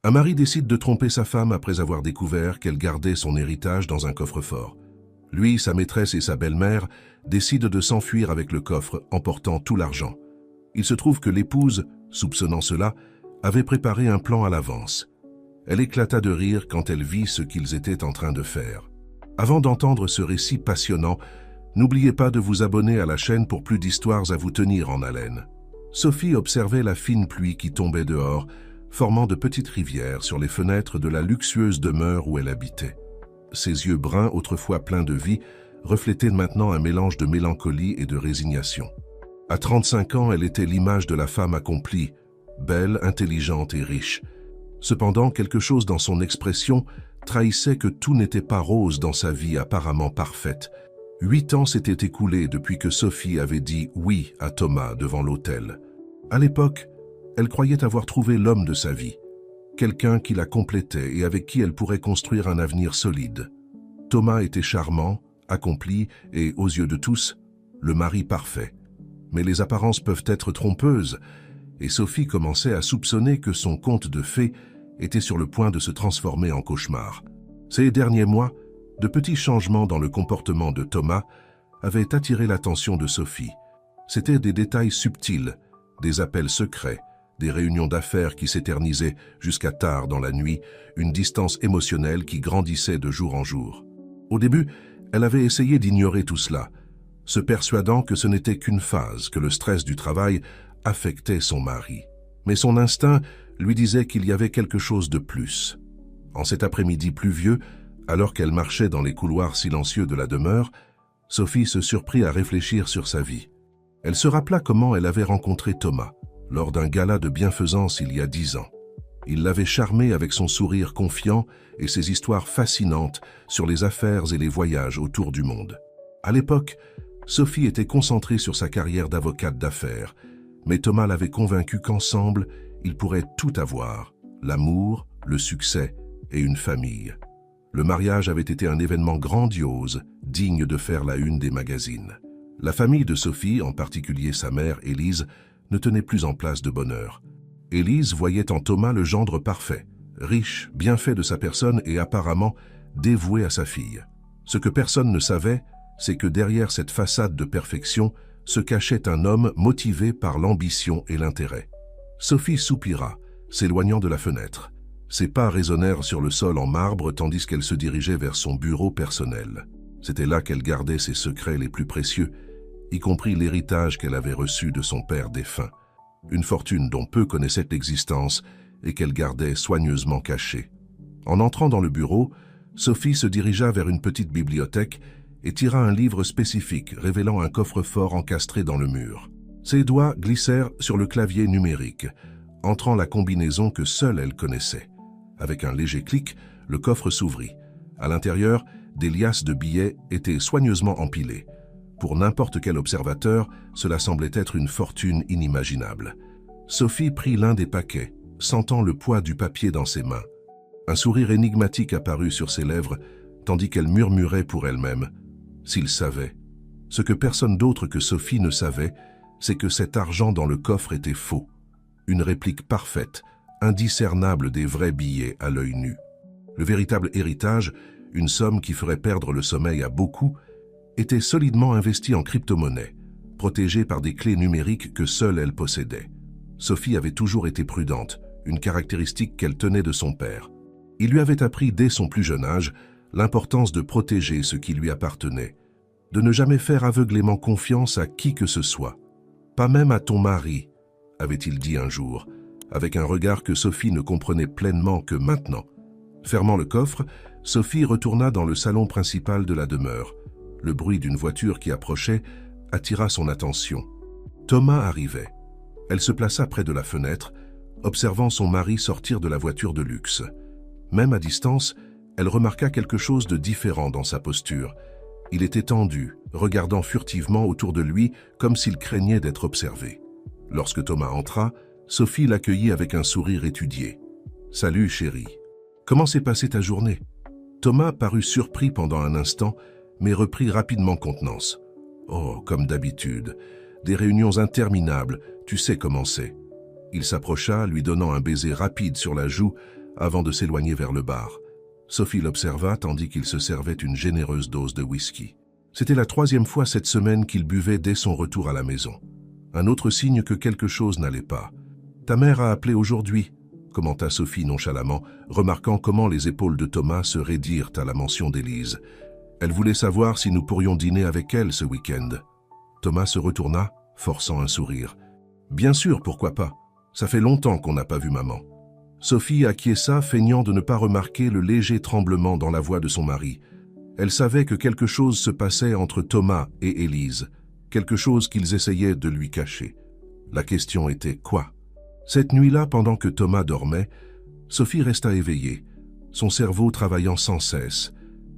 Un mari décide de tromper sa femme après avoir découvert qu'elle gardait son héritage dans un coffre-fort. Lui, sa maîtresse et sa belle-mère décident de s'enfuir avec le coffre, emportant tout l'argent. Il se trouve que l'épouse, soupçonnant cela, avait préparé un plan à l'avance. Elle éclata de rire quand elle vit ce qu'ils étaient en train de faire. Avant d'entendre ce récit passionnant, n'oubliez pas de vous abonner à la chaîne pour plus d'histoires à vous tenir en haleine. Sophie observait la fine pluie qui tombait dehors, formant de petites rivières sur les fenêtres de la luxueuse demeure où elle habitait. Ses yeux bruns, autrefois pleins de vie, reflétaient maintenant un mélange de mélancolie et de résignation. À 35 ans, elle était l'image de la femme accomplie, belle, intelligente et riche. Cependant, quelque chose dans son expression trahissait que tout n'était pas rose dans sa vie apparemment parfaite. 8 ans s'étaient écoulés depuis que Sophie avait dit oui à Thomas devant l'autel. À l'époque, elle croyait avoir trouvé l'homme de sa vie, quelqu'un qui la complétait et avec qui elle pourrait construire un avenir solide. Thomas était charmant, accompli et, aux yeux de tous, le mari parfait. Mais les apparences peuvent être trompeuses, et Sophie commençait à soupçonner que son conte de fées était sur le point de se transformer en cauchemar. Ces derniers mois, de petits changements dans le comportement de Thomas avaient attiré l'attention de Sophie. C'étaient des détails subtils, des appels secrets, des réunions d'affaires qui s'éternisaient jusqu'à tard dans la nuit, une distance émotionnelle qui grandissait de jour en jour. Au début, elle avait essayé d'ignorer tout cela, se persuadant que ce n'était qu'une phase, que le stress du travail affectait son mari. Mais son instinct lui disait qu'il y avait quelque chose de plus. En cet après-midi pluvieux, alors qu'elle marchait dans les couloirs silencieux de la demeure, Sophie se surprit à réfléchir sur sa vie. Elle se rappela comment elle avait rencontré Thomas, lors d'un gala de bienfaisance il y a 10 ans. Il l'avait charmée avec son sourire confiant et ses histoires fascinantes sur les affaires et les voyages autour du monde. À l'époque, Sophie était concentrée sur sa carrière d'avocate d'affaires, mais Thomas l'avait convaincue qu'ensemble, ils pourraient tout avoir, l'amour, le succès et une famille. Le mariage avait été un événement grandiose, digne de faire la une des magazines. La famille de Sophie, en particulier sa mère, Élise, ne tenait plus en place de bonheur. Élise voyait en Thomas le gendre parfait, riche, bien fait de sa personne et apparemment dévoué à sa fille. Ce que personne ne savait, c'est que derrière cette façade de perfection se cachait un homme motivé par l'ambition et l'intérêt. Sophie soupira, s'éloignant de la fenêtre. Ses pas résonnèrent sur le sol en marbre tandis qu'elle se dirigeait vers son bureau personnel. C'était là qu'elle gardait ses secrets les plus précieux, y compris l'héritage qu'elle avait reçu de son père défunt. Une fortune dont peu connaissaient l'existence et qu'elle gardait soigneusement cachée. En entrant dans le bureau, Sophie se dirigea vers une petite bibliothèque et tira un livre spécifique révélant un coffre-fort encastré dans le mur. Ses doigts glissèrent sur le clavier numérique, entrant la combinaison que seule elle connaissait. Avec un léger clic, le coffre s'ouvrit. À l'intérieur, des liasses de billets étaient soigneusement empilées. Pour n'importe quel observateur, cela semblait être une fortune inimaginable. Sophie prit l'un des paquets, sentant le poids du papier dans ses mains. Un sourire énigmatique apparut sur ses lèvres, tandis qu'elle murmurait pour elle-même « S'il savait ». Ce que personne d'autre que Sophie ne savait, c'est que cet argent dans le coffre était faux. Une réplique parfaite, indiscernable des vrais billets à l'œil nu. Le véritable héritage, une somme qui ferait perdre le sommeil à beaucoup, était solidement investie en crypto-monnaie, protégée par des clés numériques que seule elle possédait. Sophie avait toujours été prudente, une caractéristique qu'elle tenait de son père. Il lui avait appris dès son plus jeune âge l'importance de protéger ce qui lui appartenait, de ne jamais faire aveuglément confiance à qui que ce soit. Pas même à ton mari, avait-il dit un jour, avec un regard que Sophie ne comprenait pleinement que maintenant. Fermant le coffre, Sophie retourna dans le salon principal de la demeure. Le bruit d'une voiture qui approchait attira son attention. Thomas arrivait. Elle se plaça près de la fenêtre, observant son mari sortir de la voiture de luxe. Même à distance, elle remarqua quelque chose de différent dans sa posture. Il était tendu, regardant furtivement autour de lui comme s'il craignait d'être observé. Lorsque Thomas entra, Sophie l'accueillit avec un sourire étudié. « Salut, chérie. Comment s'est passée ta journée ?» Thomas parut surpris pendant un instant, mais reprit rapidement contenance. « Oh, comme d'habitude. Des réunions interminables, tu sais comment c'est. » Il s'approcha, lui donnant un baiser rapide sur la joue, avant de s'éloigner vers le bar. Sophie l'observa tandis qu'il se servait une généreuse dose de whisky. C'était la 3e fois cette semaine qu'il buvait dès son retour à la maison. Un autre signe que quelque chose n'allait pas. « Ta mère a appelé aujourd'hui », commenta Sophie nonchalamment, remarquant comment les épaules de Thomas se raidirent à la mention d'Élise. Elle voulait savoir si nous pourrions dîner avec elle ce week-end. Thomas se retourna, forçant un sourire. « Bien sûr, pourquoi pas. Ça fait longtemps qu'on n'a pas vu maman. » Sophie acquiesça, feignant de ne pas remarquer le léger tremblement dans la voix de son mari. Elle savait que quelque chose se passait entre Thomas et Élise, quelque chose qu'ils essayaient de lui cacher. La question était quoi? Cette nuit-là, pendant que Thomas dormait, Sophie resta éveillée, son cerveau travaillant sans cesse.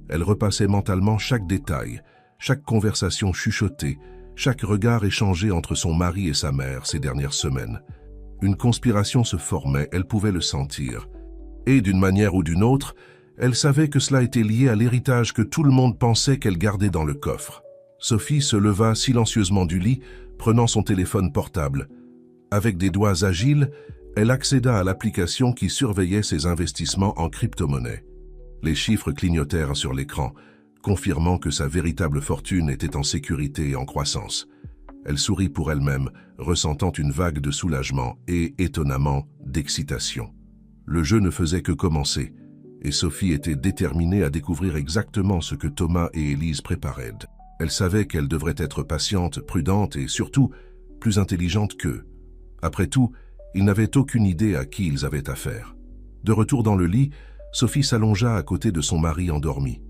Elle repassait mentalement chaque détail, chaque conversation chuchotée, chaque regard échangé entre son mari et sa mère ces dernières semaines. Une conspiration se formait, elle pouvait le sentir. Et d'une manière ou d'une autre, elle savait que cela était lié à l'héritage que tout le monde pensait qu'elle gardait dans le coffre. Sophie se leva silencieusement du lit, prenant son téléphone portable. Avec des doigts agiles, elle accéda à l'application qui surveillait ses investissements en crypto-monnaie. Les chiffres clignotèrent sur l'écran, confirmant que sa véritable fortune était en sécurité et en croissance. Elle sourit pour elle-même, ressentant une vague de soulagement et, étonnamment, d'excitation. Le jeu ne faisait que commencer, et Sophie était déterminée à découvrir exactement ce que Thomas et Élise préparaient. Elle savait qu'elle devrait être patiente, prudente et surtout plus intelligente qu'eux. Après tout, ils n'avaient aucune idée à qui ils avaient affaire. De retour dans le lit, Sophie s'allongea à côté de son mari endormi.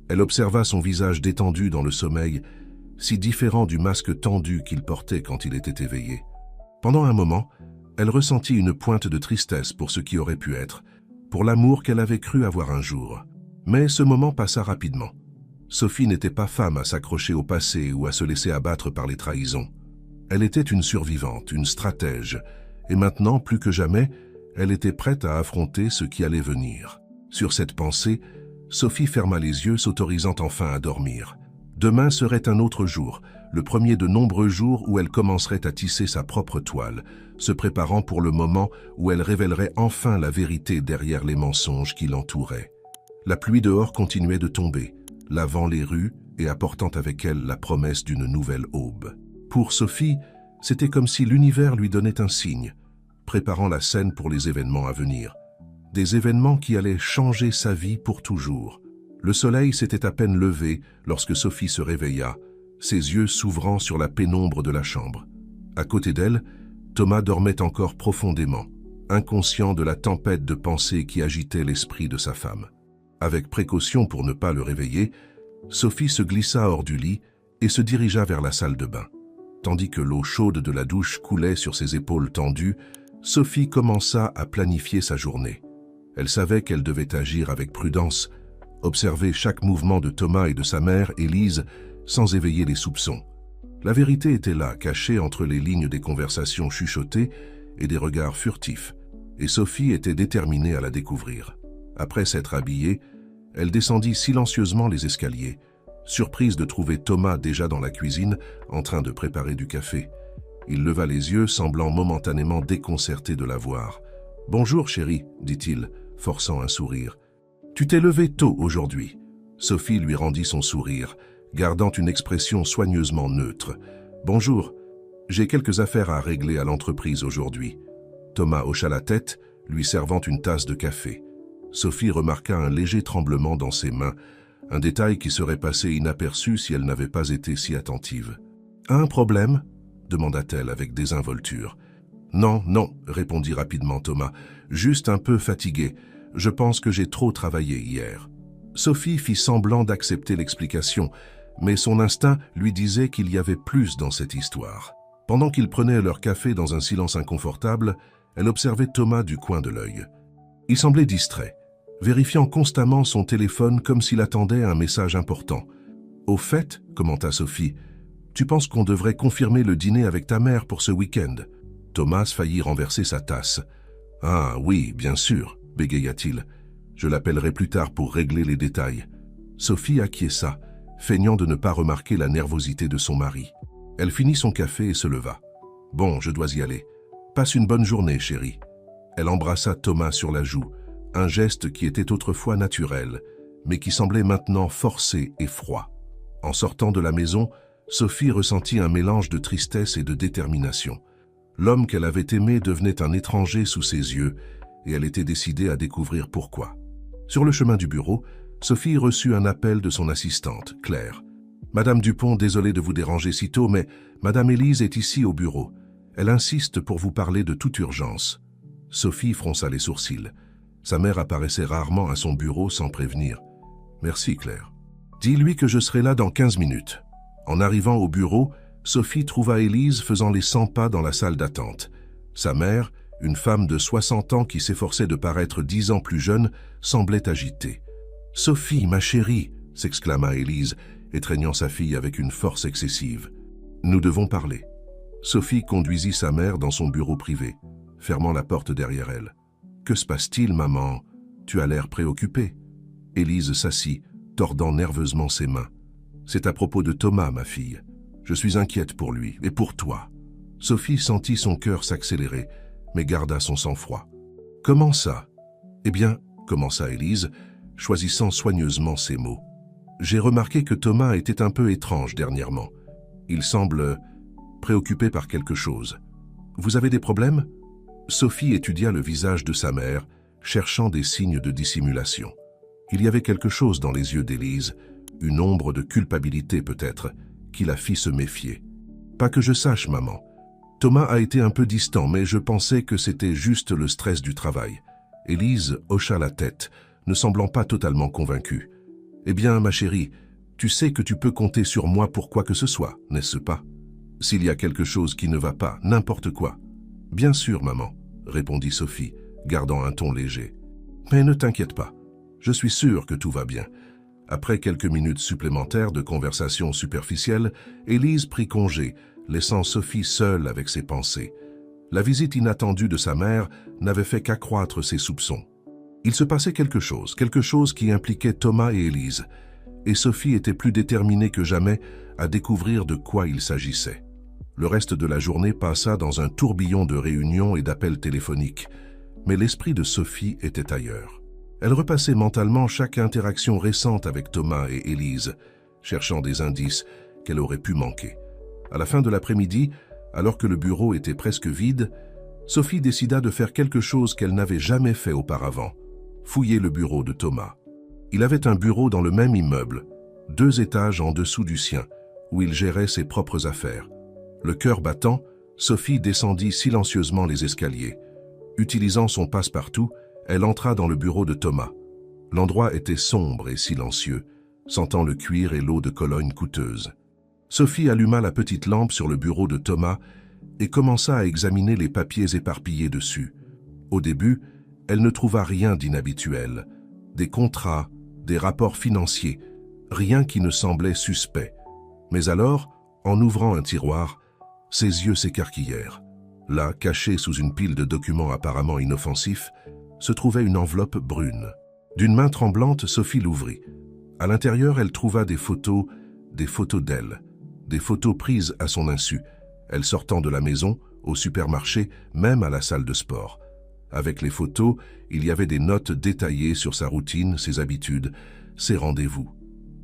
Elle observa son visage détendu dans le sommeil, si différent du masque tendu qu'il portait quand il était éveillé. Pendant un moment, elle ressentit une pointe de tristesse pour ce qui aurait pu être, pour l'amour qu'elle avait cru avoir un jour. Mais ce moment passa rapidement. Sophie n'était pas femme à s'accrocher au passé ou à se laisser abattre par les trahisons. Elle était une survivante, une stratège, et maintenant, plus que jamais, elle était prête à affronter ce qui allait venir. Sur cette pensée, Sophie ferma les yeux, s'autorisant enfin à dormir. Demain serait un autre jour, le premier de nombreux jours où elle commencerait à tisser sa propre toile, se préparant pour le moment où elle révélerait enfin la vérité derrière les mensonges qui l'entouraient. La pluie dehors continuait de tomber, lavant les rues et apportant avec elle la promesse d'une nouvelle aube. Pour Sophie, c'était comme si l'univers lui donnait un signe, préparant la scène pour les événements à venir. Des événements qui allaient changer sa vie pour toujours. Le soleil s'était à peine levé lorsque Sophie se réveilla, ses yeux s'ouvrant sur la pénombre de la chambre. À côté d'elle, Thomas dormait encore profondément, inconscient de la tempête de pensées qui agitait l'esprit de sa femme. Avec précaution pour ne pas le réveiller, Sophie se glissa hors du lit et se dirigea vers la salle de bain. Tandis que l'eau chaude de la douche coulait sur ses épaules tendues, Sophie commença à planifier sa journée. Elle savait qu'elle devait agir avec prudence, observer chaque mouvement de Thomas et de sa mère, Élise, sans éveiller les soupçons. La vérité était là, cachée entre les lignes des conversations chuchotées et des regards furtifs, et Sophie était déterminée à la découvrir. Après s'être habillée, elle descendit silencieusement les escaliers, surprise de trouver Thomas déjà dans la cuisine, en train de préparer du café. Il leva les yeux, semblant momentanément déconcerté de la voir. « Bonjour, chérie, dit-il, forçant un sourire. « Tu t'es levé tôt aujourd'hui. » Sophie lui rendit son sourire, gardant une expression soigneusement neutre. « Bonjour, j'ai quelques affaires à régler à l'entreprise aujourd'hui. » Thomas hocha la tête, lui servant une tasse de café. Sophie remarqua un léger tremblement dans ses mains, un détail qui serait passé inaperçu si elle n'avait pas été si attentive. « Un problème ?» demanda-t-elle avec désinvolture. « Non, non, » répondit rapidement Thomas, « juste un peu fatigué. Je pense que j'ai trop travaillé hier. » Sophie fit semblant d'accepter l'explication, mais son instinct lui disait qu'il y avait plus dans cette histoire. Pendant qu'ils prenaient leur café dans un silence inconfortable, elle observait Thomas du coin de l'œil. Il semblait distrait, vérifiant constamment son téléphone comme s'il attendait un message important. « Au fait, » commenta Sophie, « tu penses qu'on devrait confirmer le dîner avec ta mère pour ce week-end » Thomas faillit renverser sa tasse. « Ah oui, bien sûr, » bégaya-t-il. « Je l'appellerai plus tard pour régler les détails. » Sophie acquiesça, feignant de ne pas remarquer la nervosité de son mari. Elle finit son café et se leva. « Bon, je dois y aller. Passe une bonne journée, chérie. » Elle embrassa Thomas sur la joue, un geste qui était autrefois naturel, mais qui semblait maintenant forcé et froid. En sortant de la maison, Sophie ressentit un mélange de tristesse et de détermination. L'homme qu'elle avait aimé devenait un étranger sous ses yeux, et elle était décidée à découvrir pourquoi. Sur le chemin du bureau, Sophie reçut un appel de son assistante, Claire. « Madame Dupont, désolée de vous déranger si tôt, mais Madame Élise est ici au bureau. Elle insiste pour vous parler de toute urgence. » Sophie fronça les sourcils. Sa mère apparaissait rarement à son bureau sans prévenir. « Merci, Claire. Dis-lui que je serai là dans 15 minutes. » En arrivant au bureau, Sophie trouva Élise faisant les 100 pas dans la salle d'attente. Sa mère, une femme de 60 ans qui s'efforçait de paraître 10 ans plus jeune, semblait agitée. « Sophie, ma chérie !» s'exclama Élise, étreignant sa fille avec une force excessive. « Nous devons parler. » Sophie conduisit sa mère dans son bureau privé, fermant la porte derrière elle. « Que se passe-t-il, maman? Tu as l'air préoccupée. » Élise s'assit, tordant nerveusement ses mains. « C'est à propos de Thomas, ma fille. Je suis inquiète pour lui et pour toi. » Sophie sentit son cœur s'accélérer, mais garda son sang-froid. « Comment ça? » « Eh bien, » commença Élise, choisissant soigneusement ses mots. « J'ai remarqué que Thomas était un peu étrange dernièrement. Il semble préoccupé par quelque chose. Vous avez des problèmes ?» Sophie étudia le visage de sa mère, cherchant des signes de dissimulation. Il y avait quelque chose dans les yeux d'Élise, une ombre de culpabilité peut-être, qui la fit se méfier. « Pas que je sache, maman. Thomas a été un peu distant, mais je pensais que c'était juste le stress du travail. » Élise hocha la tête, ne semblant pas totalement convaincue. « Eh bien, ma chérie, tu sais que tu peux compter sur moi pour quoi que ce soit, n'est-ce pas? S'il y a quelque chose qui ne va pas, n'importe quoi. »« Bien sûr, maman, » répondit Sophie, gardant un ton léger. « Mais ne t'inquiète pas, je suis sûre que tout va bien. » Après quelques minutes supplémentaires de conversation superficielle, Élise prit congé, laissant Sophie seule avec ses pensées. La visite inattendue de sa mère n'avait fait qu'accroître ses soupçons. Il se passait quelque chose qui impliquait Thomas et Élise, et Sophie était plus déterminée que jamais à découvrir de quoi il s'agissait. Le reste de la journée passa dans un tourbillon de réunions et d'appels téléphoniques, mais l'esprit de Sophie était ailleurs. Elle repassait mentalement chaque interaction récente avec Thomas et Élise, cherchant des indices qu'elle aurait pu manquer. À la fin de l'après-midi, alors que le bureau était presque vide, Sophie décida de faire quelque chose qu'elle n'avait jamais fait auparavant, fouiller le bureau de Thomas. Il avait un bureau dans le même immeuble, 2 étages en dessous du sien, où il gérait ses propres affaires. Le cœur battant, Sophie descendit silencieusement les escaliers. Utilisant son passe-partout, elle entra dans le bureau de Thomas. L'endroit était sombre et silencieux, sentant le cuir et l'eau de Cologne coûteuse. Sophie alluma la petite lampe sur le bureau de Thomas et commença à examiner les papiers éparpillés dessus. Au début, elle ne trouva rien d'inhabituel. Des contrats, des rapports financiers, rien qui ne semblait suspect. Mais alors, en ouvrant un tiroir, ses yeux s'écarquillèrent. Là, cachée sous une pile de documents apparemment inoffensifs, se trouvait une enveloppe brune. D'une main tremblante, Sophie l'ouvrit. À l'intérieur, elle trouva des photos d'elle, des photos prises à son insu, elle sortant de la maison, au supermarché, même à la salle de sport. Avec les photos, il y avait des notes détaillées sur sa routine, ses habitudes, ses rendez-vous.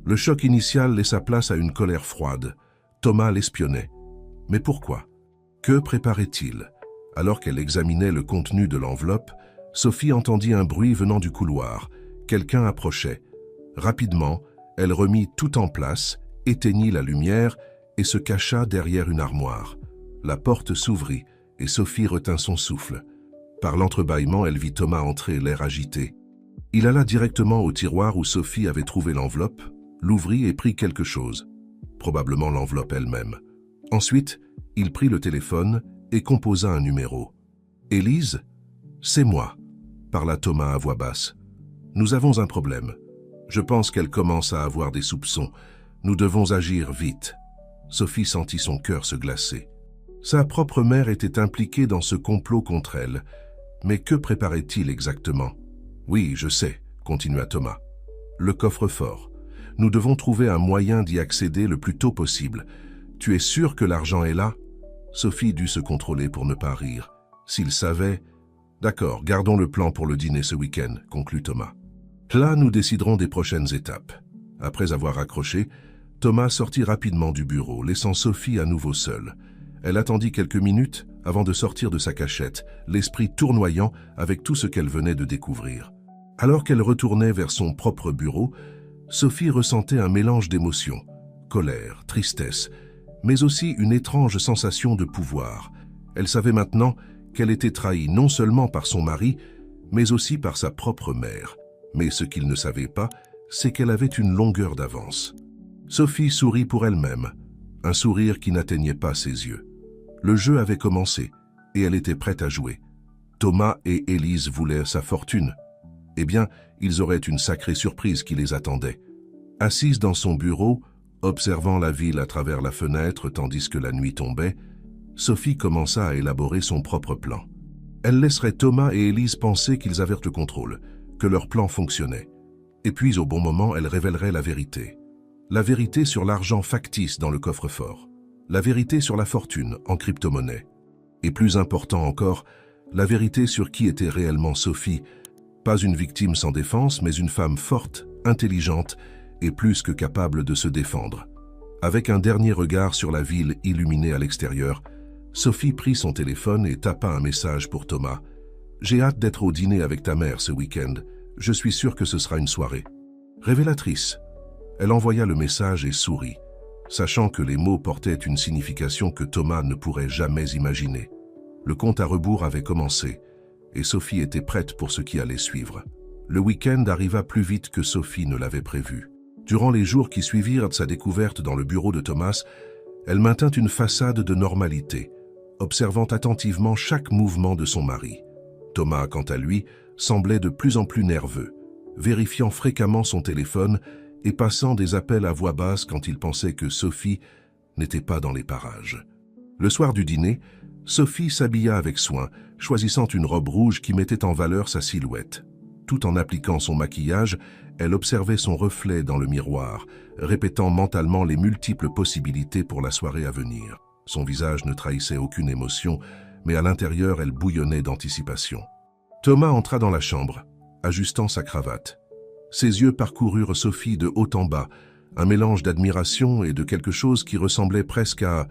Le choc initial laissa place à une colère froide. Thomas l'espionnait. Mais pourquoi? Que préparait-il? Alors qu'elle examinait le contenu de l'enveloppe, Sophie entendit un bruit venant du couloir. Quelqu'un approchait. Rapidement, elle remit tout en place, éteignit la lumière et se cacha derrière une armoire. La porte s'ouvrit et Sophie retint son souffle. Par l'entrebâillement, elle vit Thomas entrer, l'air agité. Il alla directement au tiroir où Sophie avait trouvé l'enveloppe, l'ouvrit et prit quelque chose, probablement l'enveloppe elle-même. Ensuite, il prit le téléphone et composa un numéro. « Élise, c'est moi », parla Thomas à voix basse. « Nous avons un problème. Je pense qu'elle commence à avoir des soupçons. Nous devons agir vite. » Sophie sentit son cœur se glacer. Sa propre mère était impliquée dans ce complot contre elle. Mais que préparait-il exactement? « Oui, je sais, » continua Thomas. « Le coffre-fort. Nous devons trouver un moyen d'y accéder le plus tôt possible. Tu es sûr que l'argent est là ?» Sophie dut se contrôler pour ne pas rire. S'il savait... D'accord, gardons le plan pour le dîner ce week-end, conclut Thomas. Là, nous déciderons des prochaines étapes. Après avoir raccroché, Thomas sortit rapidement du bureau, laissant Sophie à nouveau seule. Elle attendit quelques minutes avant de sortir de sa cachette, l'esprit tournoyant avec tout ce qu'elle venait de découvrir. Alors qu'elle retournait vers son propre bureau, Sophie ressentait un mélange d'émotions, colère, tristesse, mais aussi une étrange sensation de pouvoir. Elle savait maintenant qu'elle était trahie non seulement par son mari, mais aussi par sa propre mère. Mais ce qu'il ne savait pas, c'est qu'elle avait une longueur d'avance. Sophie sourit pour elle-même, un sourire qui n'atteignait pas ses yeux. Le jeu avait commencé, et elle était prête à jouer. Thomas et Élise voulaient sa fortune. Eh bien, ils auraient une sacrée surprise qui les attendait. Assise dans son bureau, observant la ville à travers la fenêtre tandis que la nuit tombait, Sophie commença à élaborer son propre plan. Elle laisserait Thomas et Élise penser qu'ils avaient le contrôle, que leur plan fonctionnait. Et puis, au bon moment, elle révélerait la vérité. La vérité sur l'argent factice dans le coffre-fort. La vérité sur la fortune en crypto-monnaie. Et plus important encore, la vérité sur qui était réellement Sophie, pas une victime sans défense, mais une femme forte, intelligente et plus que capable de se défendre. Avec un dernier regard sur la ville illuminée à l'extérieur, Sophie prit son téléphone et tapa un message pour Thomas. « J'ai hâte d'être au dîner avec ta mère ce week-end. Je suis sûre que ce sera une soirée. » Révélatrice. Elle envoya le message et sourit, sachant que les mots portaient une signification que Thomas ne pourrait jamais imaginer. Le compte à rebours avait commencé, et Sophie était prête pour ce qui allait suivre. Le week-end arriva plus vite que Sophie ne l'avait prévu. Durant les jours qui suivirent sa découverte dans le bureau de Thomas, elle maintint une façade de normalité, observant attentivement chaque mouvement de son mari. Thomas, quant à lui, semblait de plus en plus nerveux, vérifiant fréquemment son téléphone et passant des appels à voix basse quand il pensait que Sophie n'était pas dans les parages. Le soir du dîner, Sophie s'habilla avec soin, choisissant une robe rouge qui mettait en valeur sa silhouette. Tout en appliquant son maquillage, elle observait son reflet dans le miroir, répétant mentalement les multiples possibilités pour la soirée à venir. Son visage ne trahissait aucune émotion, mais à l'intérieur, elle bouillonnait d'anticipation. Thomas entra dans la chambre, ajustant sa cravate. Ses yeux parcoururent Sophie de haut en bas, un mélange d'admiration et de quelque chose qui ressemblait presque à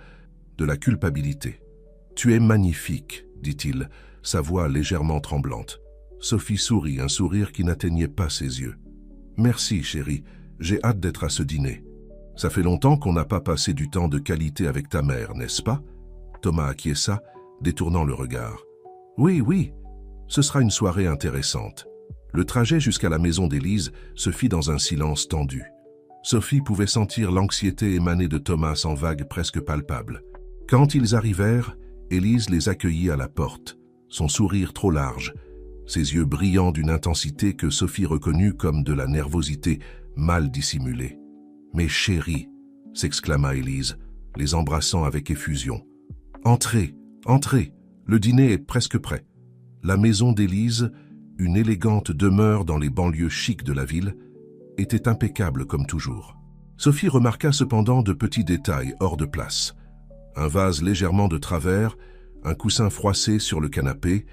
de la culpabilité. « Tu es magnifique », dit-il, sa voix légèrement tremblante. Sophie sourit, un sourire qui n'atteignait pas ses yeux. « Merci, chérie, j'ai hâte d'être à ce dîner. Ça fait longtemps qu'on n'a pas passé du temps de qualité avec ta mère, n'est-ce pas ?» Thomas acquiesça, détournant le regard. « Oui, oui, ce sera une soirée intéressante. » Le trajet jusqu'à la maison d'Élise se fit dans un silence tendu. Sophie pouvait sentir l'anxiété émaner de Thomas en vagues presque palpables. Quand ils arrivèrent, Élise les accueillit à la porte, son sourire trop large, ses yeux brillants d'une intensité que Sophie reconnut comme de la nervosité mal dissimulée. « Mais chérie !» s'exclama Élise, les embrassant avec effusion. « Entrez, entrez, le dîner est presque prêt. » La maison d'Élise, une élégante demeure dans les banlieues chics de la ville, était impeccable comme toujours. Sophie remarqua cependant de petits détails hors de place. Un vase légèrement de travers, un coussin froissé sur le canapé,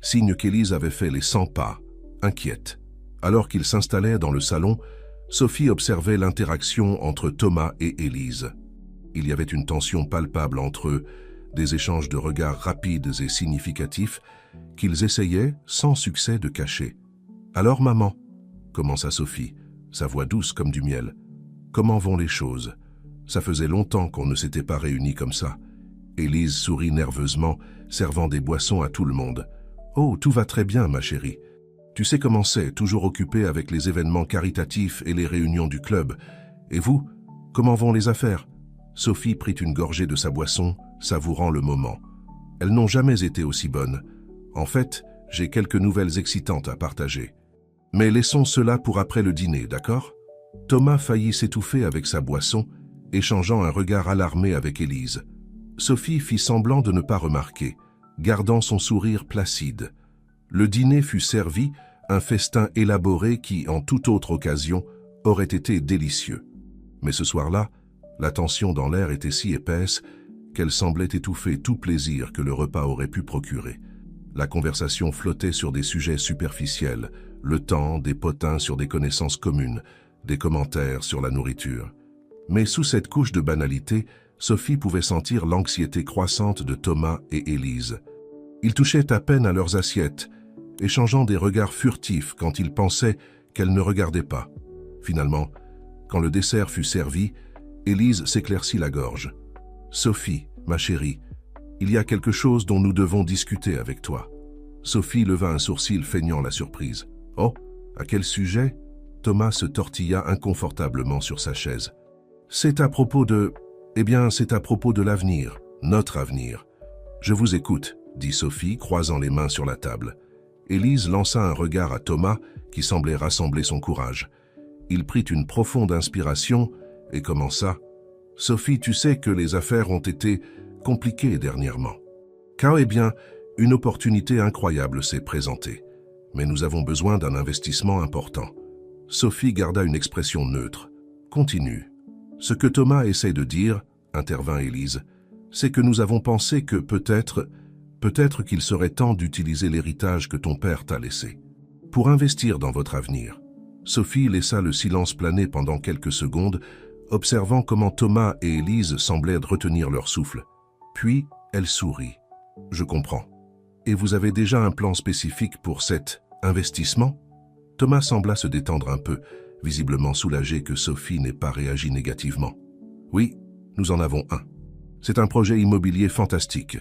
signe qu'Élise avait fait les 100 pas, inquiète. Alors qu'ils s'installaient dans le salon, Sophie observait l'interaction entre Thomas et Élise. Il y avait une tension palpable entre eux, des échanges de regards rapides et significatifs qu'ils essayaient, sans succès, de cacher. « Alors, maman » commença Sophie, sa voix douce comme du miel. « Comment vont les choses ? Ça faisait longtemps qu'on ne s'était pas réunis comme ça. » Élise sourit nerveusement, servant des boissons à tout le monde. « Oh, tout va très bien, ma chérie. Tu sais comment c'est, toujours occupée avec les événements caritatifs et les réunions du club. Et vous, comment vont les affaires ?» Sophie prit une gorgée de sa boisson, savourant le moment. « Elles n'ont jamais été aussi bonnes. En fait, j'ai quelques nouvelles excitantes à partager. Mais laissons cela pour après le dîner, d'accord ?» Thomas faillit s'étouffer avec sa boisson, échangeant un regard alarmé avec Élise. Sophie fit semblant de ne pas remarquer, gardant son sourire placide. Le dîner fut servi, un festin élaboré qui, en toute autre occasion, aurait été délicieux. Mais ce soir-là, la tension dans l'air était si épaisse qu'elle semblait étouffer tout plaisir que le repas aurait pu procurer. La conversation flottait sur des sujets superficiels, le temps, des potins sur des connaissances communes, des commentaires sur la nourriture. Mais sous cette couche de banalité, Sophie pouvait sentir l'anxiété croissante de Thomas et Élise. Ils touchaient à peine à leurs assiettes, échangeant des regards furtifs quand ils pensaient qu'elles ne regardaient pas. Finalement, quand le dessert fut servi, Élise s'éclaircit la gorge. « Sophie, ma chérie, il y a quelque chose dont nous devons discuter avec toi. » Sophie leva un sourcil feignant la surprise. « Oh, à quel sujet ?» Thomas se tortilla inconfortablement sur sa chaise. « C'est à propos de... Eh bien, c'est à propos de l'avenir, notre avenir. »« Je vous écoute, » dit Sophie, croisant les mains sur la table. Élise lança un regard à Thomas qui semblait rassembler son courage. Il prit une profonde inspiration et commença. « Sophie, tu sais que les affaires ont été compliquées dernièrement. Car, eh bien, une opportunité incroyable s'est présentée. Mais nous avons besoin d'un investissement important. » Sophie garda une expression neutre. « Continue. » « Ce que Thomas essaie de dire, » intervint Élise, « c'est que nous avons pensé que peut-être qu'il serait temps d'utiliser l'héritage que ton père t'a laissé. Pour investir dans votre avenir. » Sophie laissa le silence planer pendant quelques secondes, observant comment Thomas et Élise semblaient retenir leur souffle. Puis, elle sourit. « Je comprends. Et vous avez déjà un plan spécifique pour cet investissement ?» Thomas sembla se détendre un peu, visiblement soulagé que Sophie n'ait pas réagi négativement. « Oui, nous en avons un. C'est un projet immobilier fantastique.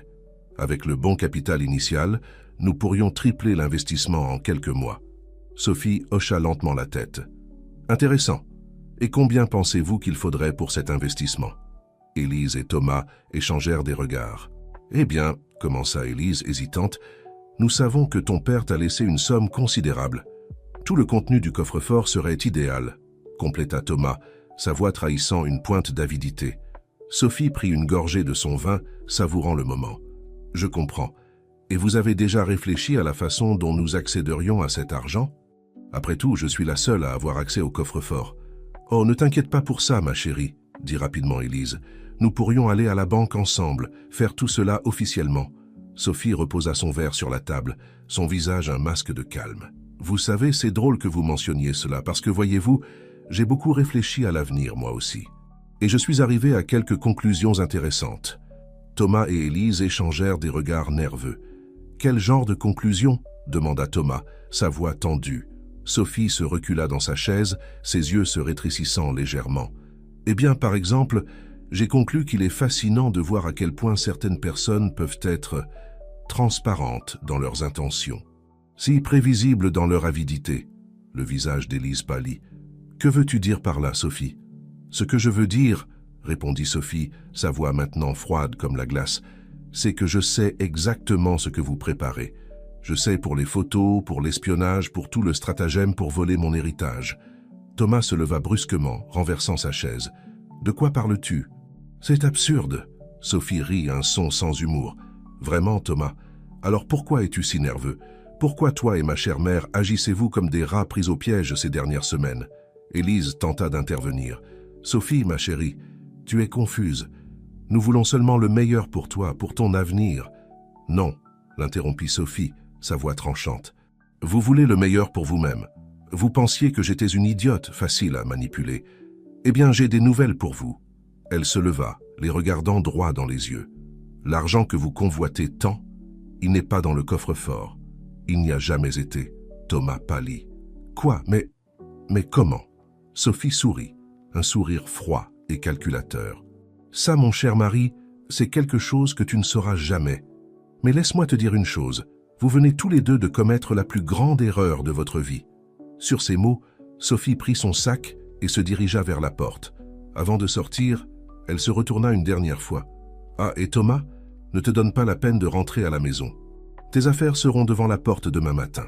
Avec le bon capital initial, nous pourrions tripler l'investissement en quelques mois. » Sophie hocha lentement la tête. « Intéressant. Et combien pensez-vous qu'il faudrait pour cet investissement ?» Élise et Thomas échangèrent des regards. « Eh bien, » commença Élise hésitante, « nous savons que ton père t'a laissé une somme considérable. Tout le contenu du coffre-fort serait idéal, » compléta Thomas, sa voix trahissant une pointe d'avidité. Sophie prit une gorgée de son vin, savourant le moment. « Je comprends. Et vous avez déjà réfléchi à la façon dont nous accéderions à cet argent ? Après tout, je suis la seule à avoir accès au coffre-fort. »« Oh, ne t'inquiète pas pour ça, ma chérie, » dit rapidement Élise. « Nous pourrions aller à la banque ensemble, faire tout cela officiellement. » Sophie reposa son verre sur la table, son visage un masque de calme. « Vous savez, c'est drôle que vous mentionniez cela, parce que voyez-vous, j'ai beaucoup réfléchi à l'avenir, moi aussi. Et je suis arrivé à quelques conclusions intéressantes. » Thomas et Élise échangèrent des regards nerveux. « Quel genre de conclusions ?» demanda Thomas, sa voix tendue. Sophie se recula dans sa chaise, ses yeux se rétrécissant légèrement. « Eh bien, par exemple, j'ai conclu qu'il est fascinant de voir à quel point certaines personnes peuvent être transparentes dans leurs intentions. Si prévisibles dans leur avidité. » Le visage d'Élise pâlit. « Que veux-tu dire par là, Sophie ?»« Ce que je veux dire, » répondit Sophie, sa voix maintenant froide comme la glace, « c'est que je sais exactement ce que vous préparez. Je sais pour les photos, pour l'espionnage, pour tout le stratagème pour voler mon héritage. » Thomas se leva brusquement, renversant sa chaise. « De quoi parles-tu ?»« C'est absurde. » Sophie rit un son sans humour. « Vraiment, Thomas? Alors pourquoi es-tu si nerveux ? Pourquoi toi et ma chère mère agissez-vous comme des rats pris au piège ces dernières semaines ?» Élise tenta d'intervenir. « Sophie, ma chérie, tu es confuse. Nous voulons seulement le meilleur pour toi, pour ton avenir. »« Non, » l'interrompit Sophie, sa voix tranchante. « Vous voulez le meilleur pour vous-même. Vous pensiez que j'étais une idiote, facile à manipuler. Eh bien, j'ai des nouvelles pour vous. » Elle se leva, les regardant droit dans les yeux. « L'argent que vous convoitez tant, il n'est pas dans le coffre-fort. Il n'y a jamais été. » Thomas pâlit. « Quoi? Mais comment ?» Sophie sourit, un sourire froid et calculateur. « Ça, mon cher mari, c'est quelque chose que tu ne sauras jamais. Mais laisse-moi te dire une chose. Vous venez tous les deux de commettre la plus grande erreur de votre vie. » Sur ces mots, Sophie prit son sac et se dirigea vers la porte. Avant de sortir, elle se retourna une dernière fois. « Ah, et Thomas, ne te donne pas la peine de rentrer à la maison. Tes affaires seront devant la porte demain matin. »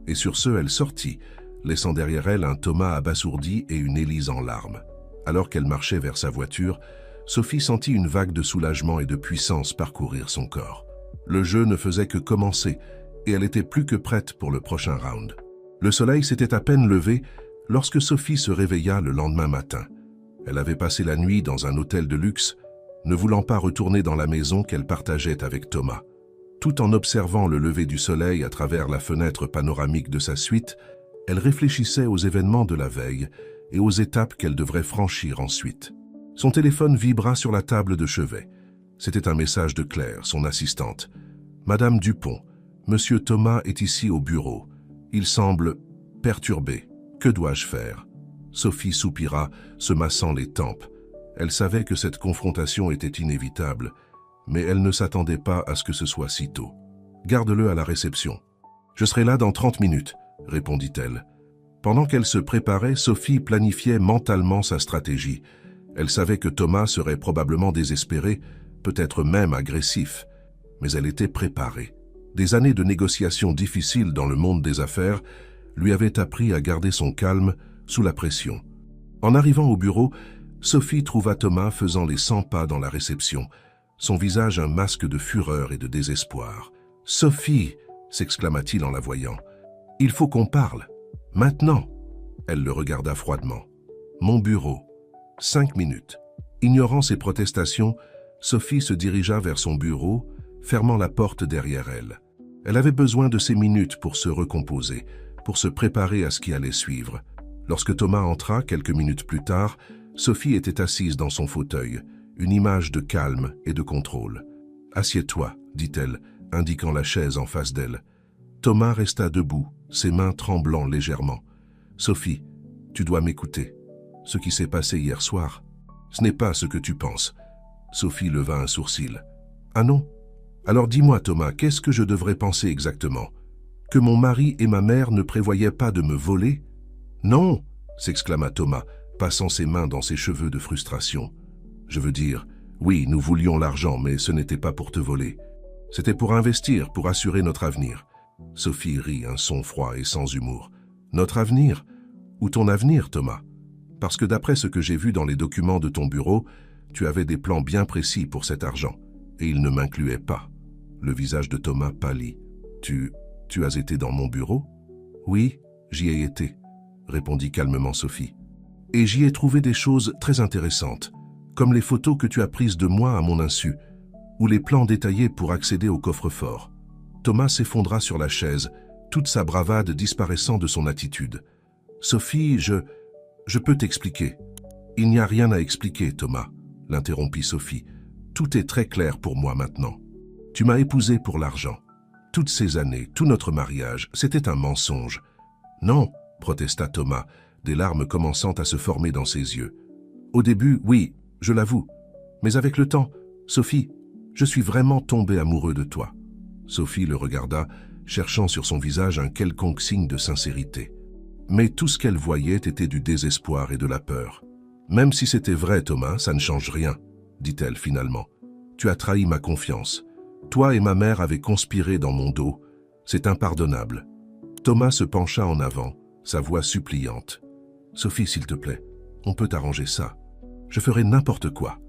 Et sur ce, elle sortit, laissant derrière elle un Thomas abasourdi et une Élise en larmes. Alors qu'elle marchait vers sa voiture, Sophie sentit une vague de soulagement et de puissance parcourir son corps. Le jeu ne faisait que commencer et elle était plus que prête pour le prochain round. Le soleil s'était à peine levé lorsque Sophie se réveilla le lendemain matin. Elle avait passé la nuit dans un hôtel de luxe, ne voulant pas retourner dans la maison qu'elle partageait avec Thomas. Tout en observant le lever du soleil à travers la fenêtre panoramique de sa suite, elle réfléchissait aux événements de la veille et aux étapes qu'elle devrait franchir ensuite. Son téléphone vibra sur la table de chevet. C'était un message de Claire, son assistante. « Madame Dupont, Monsieur Thomas est ici au bureau. Il semble perturbé. Que dois-je faire ?» Sophie soupira, se massant les tempes. Elle savait que cette confrontation était inévitable, mais elle ne s'attendait pas à ce que ce soit si tôt. « Garde-le à la réception. »« Je serai là dans 30 minutes, » répondit-elle. Pendant qu'elle se préparait, Sophie planifiait mentalement sa stratégie. Elle savait que Thomas serait probablement désespéré, peut-être même agressif, mais elle était préparée. Des années de négociations difficiles dans le monde des affaires lui avaient appris à garder son calme sous la pression. En arrivant au bureau, Sophie trouva Thomas faisant les 100 pas dans la réception, son visage un masque de fureur et de désespoir. « Sophie !» s'exclama-t-il en la voyant. « Il faut qu'on parle. Maintenant !» Elle le regarda froidement. « Mon bureau. 5 minutes. » Ignorant ses protestations, Sophie se dirigea vers son bureau, fermant la porte derrière elle. Elle avait besoin de ces minutes pour se recomposer, pour se préparer à ce qui allait suivre. Lorsque Thomas entra, quelques minutes plus tard, Sophie était assise dans son fauteuil, une image de calme et de contrôle. « Assieds-toi » dit-elle, indiquant la chaise en face d'elle. Thomas resta debout, ses mains tremblant légèrement. « Sophie, tu dois m'écouter. Ce qui s'est passé hier soir, ce n'est pas ce que tu penses. » Sophie leva un sourcil. « Ah non ? Alors dis-moi Thomas, qu'est-ce que je devrais penser exactement ? Que mon mari et ma mère ne prévoyaient pas de me voler ? » « Non !» s'exclama Thomas, passant ses mains dans ses cheveux de frustration. « Je veux dire, oui, nous voulions l'argent, mais ce n'était pas pour te voler. C'était pour investir, pour assurer notre avenir. » Sophie rit, un son froid et sans humour. « Notre avenir ? Ou ton avenir, Thomas ? Parce que d'après ce que j'ai vu dans les documents de ton bureau, tu avais des plans bien précis pour cet argent, et ils ne m'incluaient pas. » Le visage de Thomas pâlit. « Tu as été dans mon bureau ? » ?»« Oui, j'y ai été, » répondit calmement Sophie. « Et j'y ai trouvé des choses très intéressantes, comme les photos que tu as prises de moi à mon insu, ou les plans détaillés pour accéder au coffre-fort. » Thomas s'effondra sur la chaise, toute sa bravade disparaissant de son attitude. « Sophie, je peux t'expliquer. »« Il n'y a rien à expliquer, Thomas, » l'interrompit Sophie. « Tout est très clair pour moi maintenant. Tu m'as épousée pour l'argent. Toutes ces années, tout notre mariage, c'était un mensonge. »« Non, » protesta Thomas, des larmes commençant à se former dans ses yeux. « Au début, oui, je l'avoue. Mais avec le temps, Sophie, je suis vraiment tombé amoureux de toi. » Sophie le regarda, cherchant sur son visage un quelconque signe de sincérité. Mais tout ce qu'elle voyait était du désespoir et de la peur. « Même si c'était vrai, Thomas, ça ne change rien, » dit-elle finalement. « Tu as trahi ma confiance. Toi et ma mère avez conspiré dans mon dos. C'est impardonnable. » Thomas se pencha en avant, sa voix suppliante. « Sophie, s'il te plaît, on peut arranger ça. Je ferai n'importe quoi. »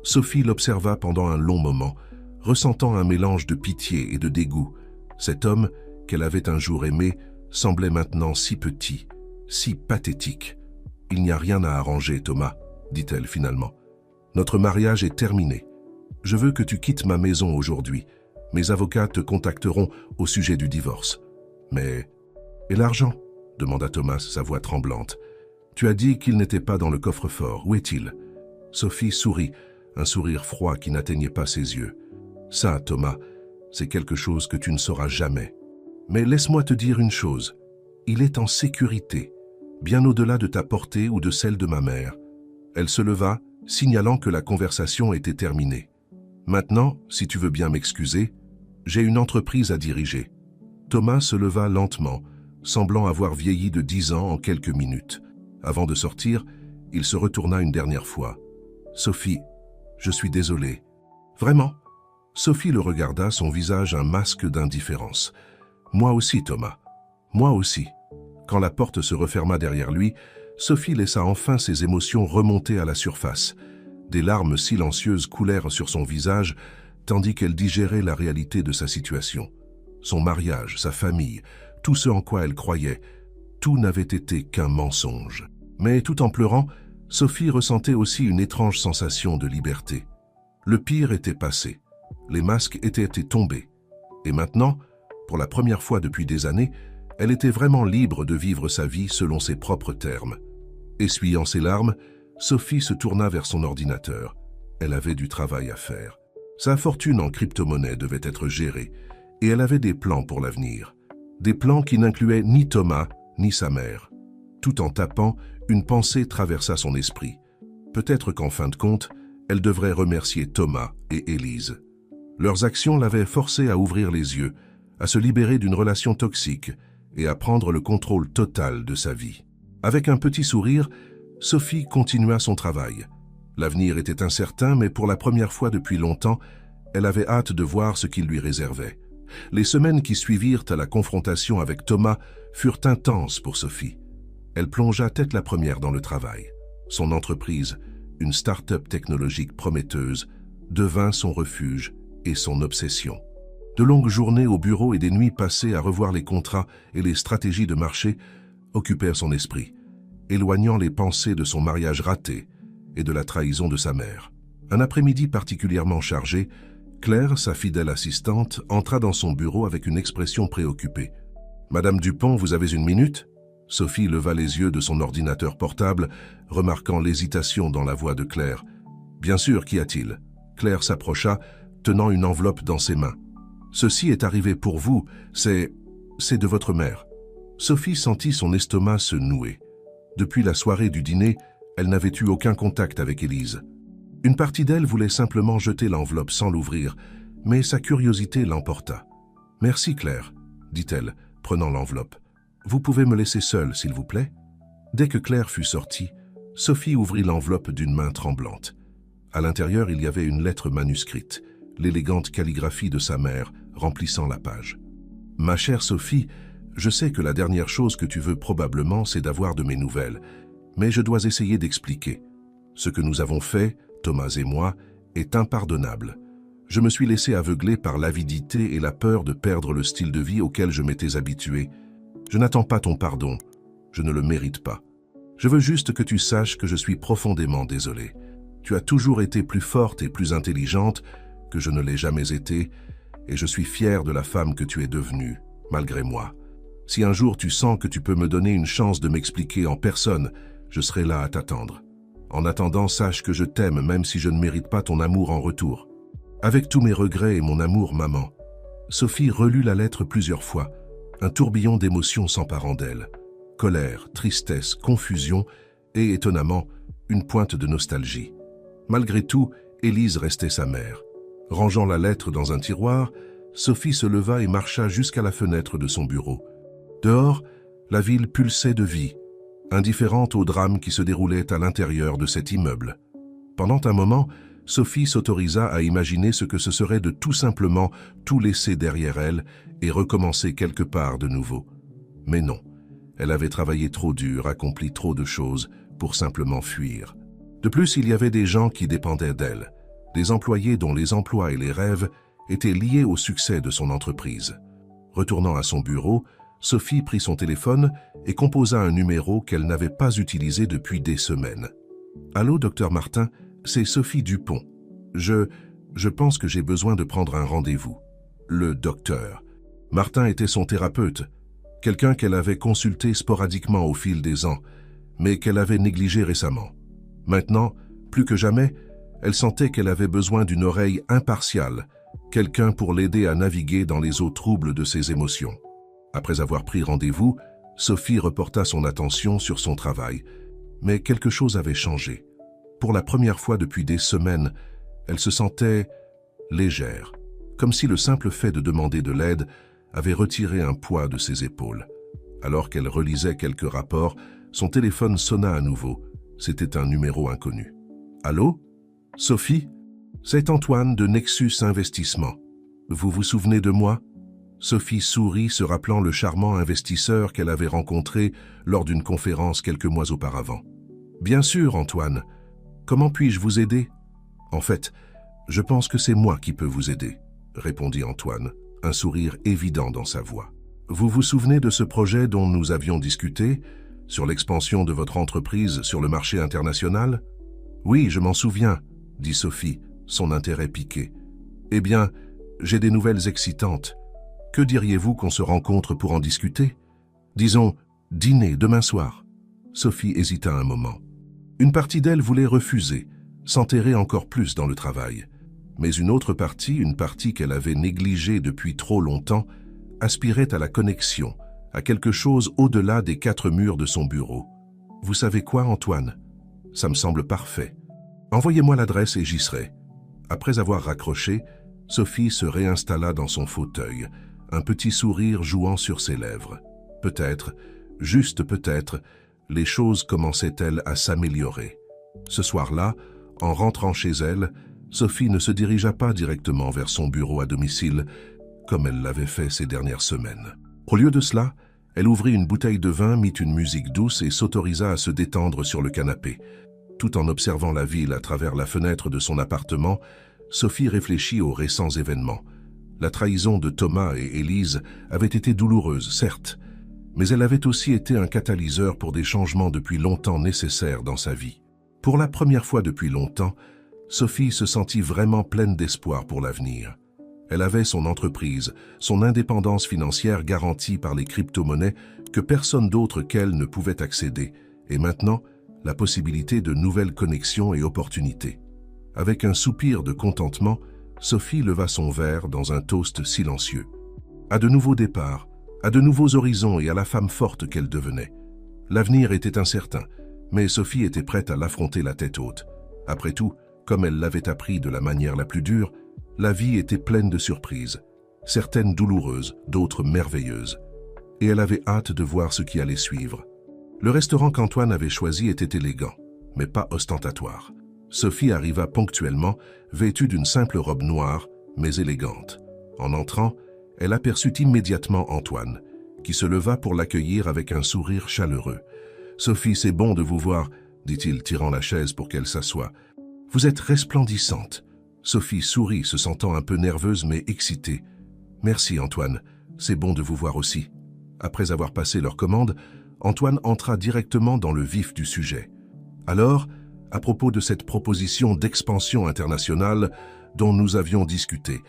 Sophie l'observa pendant un long moment, ressentant un mélange de pitié et de dégoût. Cet homme, qu'elle avait un jour aimé, semblait maintenant si petit, si pathétique. « Il n'y a rien à arranger, Thomas, » dit-elle finalement. « Notre mariage est terminé. Je veux que tu quittes ma maison aujourd'hui. Mes avocats te contacteront au sujet du divorce. »« Mais... et l'argent ?» demanda Thomas, sa voix tremblante. « Tu as dit qu'il n'était pas dans le coffre-fort. Où est-il » Sophie sourit, un sourire froid qui n'atteignait pas ses yeux. « Ça, Thomas, c'est quelque chose que tu ne sauras jamais. Mais laisse-moi te dire une chose. Il est en sécurité, bien au-delà de ta portée ou de celle de ma mère. » Elle se leva, signalant que la conversation était terminée. « Maintenant, si tu veux bien m'excuser, j'ai une entreprise à diriger. » Thomas se leva lentement, semblant avoir vieilli de 10 ans en quelques minutes. Avant de sortir, il se retourna une dernière fois. « Sophie, je suis désolé. »« Vraiment ?» Sophie le regarda, son visage un masque d'indifférence. « Moi aussi, Thomas. Moi aussi. » Quand la porte se referma derrière lui, Sophie laissa enfin ses émotions remonter à la surface. Des larmes silencieuses coulèrent sur son visage, tandis qu'elle digérait la réalité de sa situation. Son mariage, sa famille, tout ce en quoi elle croyait, tout n'avait été qu'un mensonge. Mais tout en pleurant, Sophie ressentait aussi une étrange sensation de liberté. Le pire était passé. Les masques étaient tombés. Et maintenant, pour la première fois depuis des années, elle était vraiment libre de vivre sa vie selon ses propres termes. Essuyant ses larmes, Sophie se tourna vers son ordinateur. Elle avait du travail à faire. Sa fortune en crypto-monnaie devait être gérée, et elle avait des plans pour l'avenir. Des plans qui n'incluaient ni Thomas, ni sa mère. Tout en tapant, une pensée traversa son esprit. Peut-être qu'en fin de compte, elle devrait remercier Thomas et Élise. Leurs actions l'avaient forcée à ouvrir les yeux, à se libérer d'une relation toxique et à prendre le contrôle total de sa vie. Avec un petit sourire, Sophie continua son travail. L'avenir était incertain, mais pour la première fois depuis longtemps, elle avait hâte de voir ce qu'il lui réservait. Les semaines qui suivirent à la confrontation avec Thomas furent intenses pour Sophie. Elle plongea tête la première dans le travail. Son entreprise, une start-up technologique prometteuse, devint son refuge et son obsession. De longues journées au bureau et des nuits passées à revoir les contrats et les stratégies de marché occupèrent son esprit, éloignant les pensées de son mariage raté et de la trahison de sa mère. Un après-midi particulièrement chargé, Claire, sa fidèle assistante, entra dans son bureau avec une expression préoccupée. « Madame Dupont, vous avez une minute ?» Sophie leva les yeux de son ordinateur portable, remarquant l'hésitation dans la voix de Claire. « Bien sûr, qu'y a-t-il » Claire s'approcha, tenant une enveloppe dans ses mains. « Ceci est arrivé pour vous, c'est de votre mère. » Sophie sentit son estomac se nouer. Depuis la soirée du dîner, elle n'avait eu aucun contact avec Élise. Une partie d'elle voulait simplement jeter l'enveloppe sans l'ouvrir, mais sa curiosité l'emporta. « Merci Claire, » dit-elle, prenant l'enveloppe. « Vous pouvez me laisser seule, s'il vous plaît ?» Dès que Claire fut sortie, Sophie ouvrit l'enveloppe d'une main tremblante. À l'intérieur, il y avait une lettre manuscrite, l'élégante calligraphie de sa mère remplissant la page. « Ma chère Sophie, je sais que la dernière chose que tu veux probablement, c'est d'avoir de mes nouvelles, mais je dois essayer d'expliquer. Ce que nous avons fait, Thomas et moi, est impardonnable. Je me suis laissé aveugler par l'avidité et la peur de perdre le style de vie auquel je m'étais habitué. Je n'attends pas ton pardon, je ne le mérite pas. Je veux juste que tu saches que je suis profondément désolé. Tu as toujours été plus forte et plus intelligente que je ne l'ai jamais été, et je suis fier de la femme que tu es devenue, malgré moi. Si un jour tu sens que tu peux me donner une chance de m'expliquer en personne, je serai là à t'attendre. En attendant, sache que je t'aime même si je ne mérite pas ton amour en retour. Avec tous mes regrets et mon amour, maman. » Sophie relut la lettre plusieurs fois. Un tourbillon d'émotions s'emparant d'elle. Colère, tristesse, confusion et, étonnamment, une pointe de nostalgie. Malgré tout, Élise restait sa mère. Rangeant la lettre dans un tiroir, Sophie se leva et marcha jusqu'à la fenêtre de son bureau. Dehors, la ville pulsait de vie, indifférente au drame qui se déroulait à l'intérieur de cet immeuble. Pendant un moment, Sophie s'autorisa à imaginer ce que ce serait de tout simplement tout laisser derrière elle et recommencer quelque part de nouveau. Mais non, elle avait travaillé trop dur, accompli trop de choses pour simplement fuir. De plus, il y avait des gens qui dépendaient d'elle, des employés dont les emplois et les rêves étaient liés au succès de son entreprise. Retournant à son bureau, Sophie prit son téléphone et composa un numéro qu'elle n'avait pas utilisé depuis des semaines. « Allô, docteur Martin, c'est Sophie Dupont. Je pense que j'ai besoin de prendre un rendez-vous. » Le docteur. Martin était son thérapeute, quelqu'un qu'elle avait consulté sporadiquement au fil des ans, mais qu'elle avait négligé récemment. Maintenant, plus que jamais, elle sentait qu'elle avait besoin d'une oreille impartiale, quelqu'un pour l'aider à naviguer dans les eaux troubles de ses émotions. Après avoir pris rendez-vous, Sophie reporta son attention sur son travail, mais quelque chose avait changé. Pour la première fois depuis des semaines, elle se sentait légère, comme si le simple fait de demander de l'aide avait retiré un poids de ses épaules. Alors qu'elle relisait quelques rapports, son téléphone sonna à nouveau. C'était un numéro inconnu. « Allô? Sophie? C'est Antoine de Nexus Investissement. Vous vous souvenez de moi ?» Sophie sourit, se rappelant le charmant investisseur qu'elle avait rencontré lors d'une conférence quelques mois auparavant. « Bien sûr, Antoine. Comment puis-je vous aider ?»« En fait, je pense que c'est moi qui peux vous aider, » répondit Antoine, un sourire évident dans sa voix. « Vous vous souvenez de ce projet dont nous avions discuté, sur l'expansion de votre entreprise sur le marché international ?»« Oui, je m'en souviens, » dit Sophie, son intérêt piqué. « Eh bien, j'ai des nouvelles excitantes. Que diriez-vous qu'on se rencontre pour en discuter? Disons, dîner demain soir. Sophie hésita un moment. Une partie d'elle voulait refuser, s'enterrer encore plus dans le travail. Mais une autre partie, une partie qu'elle avait négligée depuis trop longtemps, aspirait à la connexion, à quelque chose au-delà des 4 murs de son bureau. Vous savez quoi, Antoine? Ça me semble parfait. Envoyez-moi l'adresse et j'y serai. Après avoir raccroché, Sophie se réinstalla dans son fauteuil, un petit sourire jouant sur ses lèvres. Peut-être, juste peut-être, les choses commençaient-elles à s'améliorer. Ce soir-là, en rentrant chez elle, Sophie ne se dirigea pas directement vers son bureau à domicile, comme elle l'avait fait ces dernières semaines. Au lieu de cela, elle ouvrit une bouteille de vin, mit une musique douce et s'autorisa à se détendre sur le canapé. Tout en observant la ville à travers la fenêtre de son appartement, Sophie réfléchit aux récents événements. La trahison de Thomas et Élise avait été douloureuse, certes, mais elle avait aussi été un catalyseur pour des changements depuis longtemps nécessaires dans sa vie. Pour la première fois depuis longtemps, Sophie se sentit vraiment pleine d'espoir pour l'avenir. Elle avait son entreprise, son indépendance financière garantie par les crypto-monnaies que personne d'autre qu'elle ne pouvait accéder, et maintenant, la possibilité de nouvelles connexions et opportunités. Avec un soupir de contentement, Sophie leva son verre dans un toast silencieux. À de nouveaux départs, à de nouveaux horizons et à la femme forte qu'elle devenait. L'avenir était incertain, mais Sophie était prête à l'affronter la tête haute. Après tout, comme elle l'avait appris de la manière la plus dure, la vie était pleine de surprises, certaines douloureuses, d'autres merveilleuses. Et elle avait hâte de voir ce qui allait suivre. Le restaurant qu'Antoine avait choisi était élégant, mais pas ostentatoire. Sophie arriva ponctuellement, vêtue d'une simple robe noire, mais élégante. En entrant, elle aperçut immédiatement Antoine, qui se leva pour l'accueillir avec un sourire chaleureux. « Sophie, c'est bon de vous voir, » dit-il, tirant la chaise pour qu'elle s'assoie. « Vous êtes resplendissante. » Sophie sourit, se sentant un peu nerveuse mais excitée. « Merci, Antoine. C'est bon de vous voir aussi. » Après avoir passé leur commande, Antoine entra directement dans le vif du sujet. Alors, à propos de cette proposition d'expansion internationale dont nous avions discuté,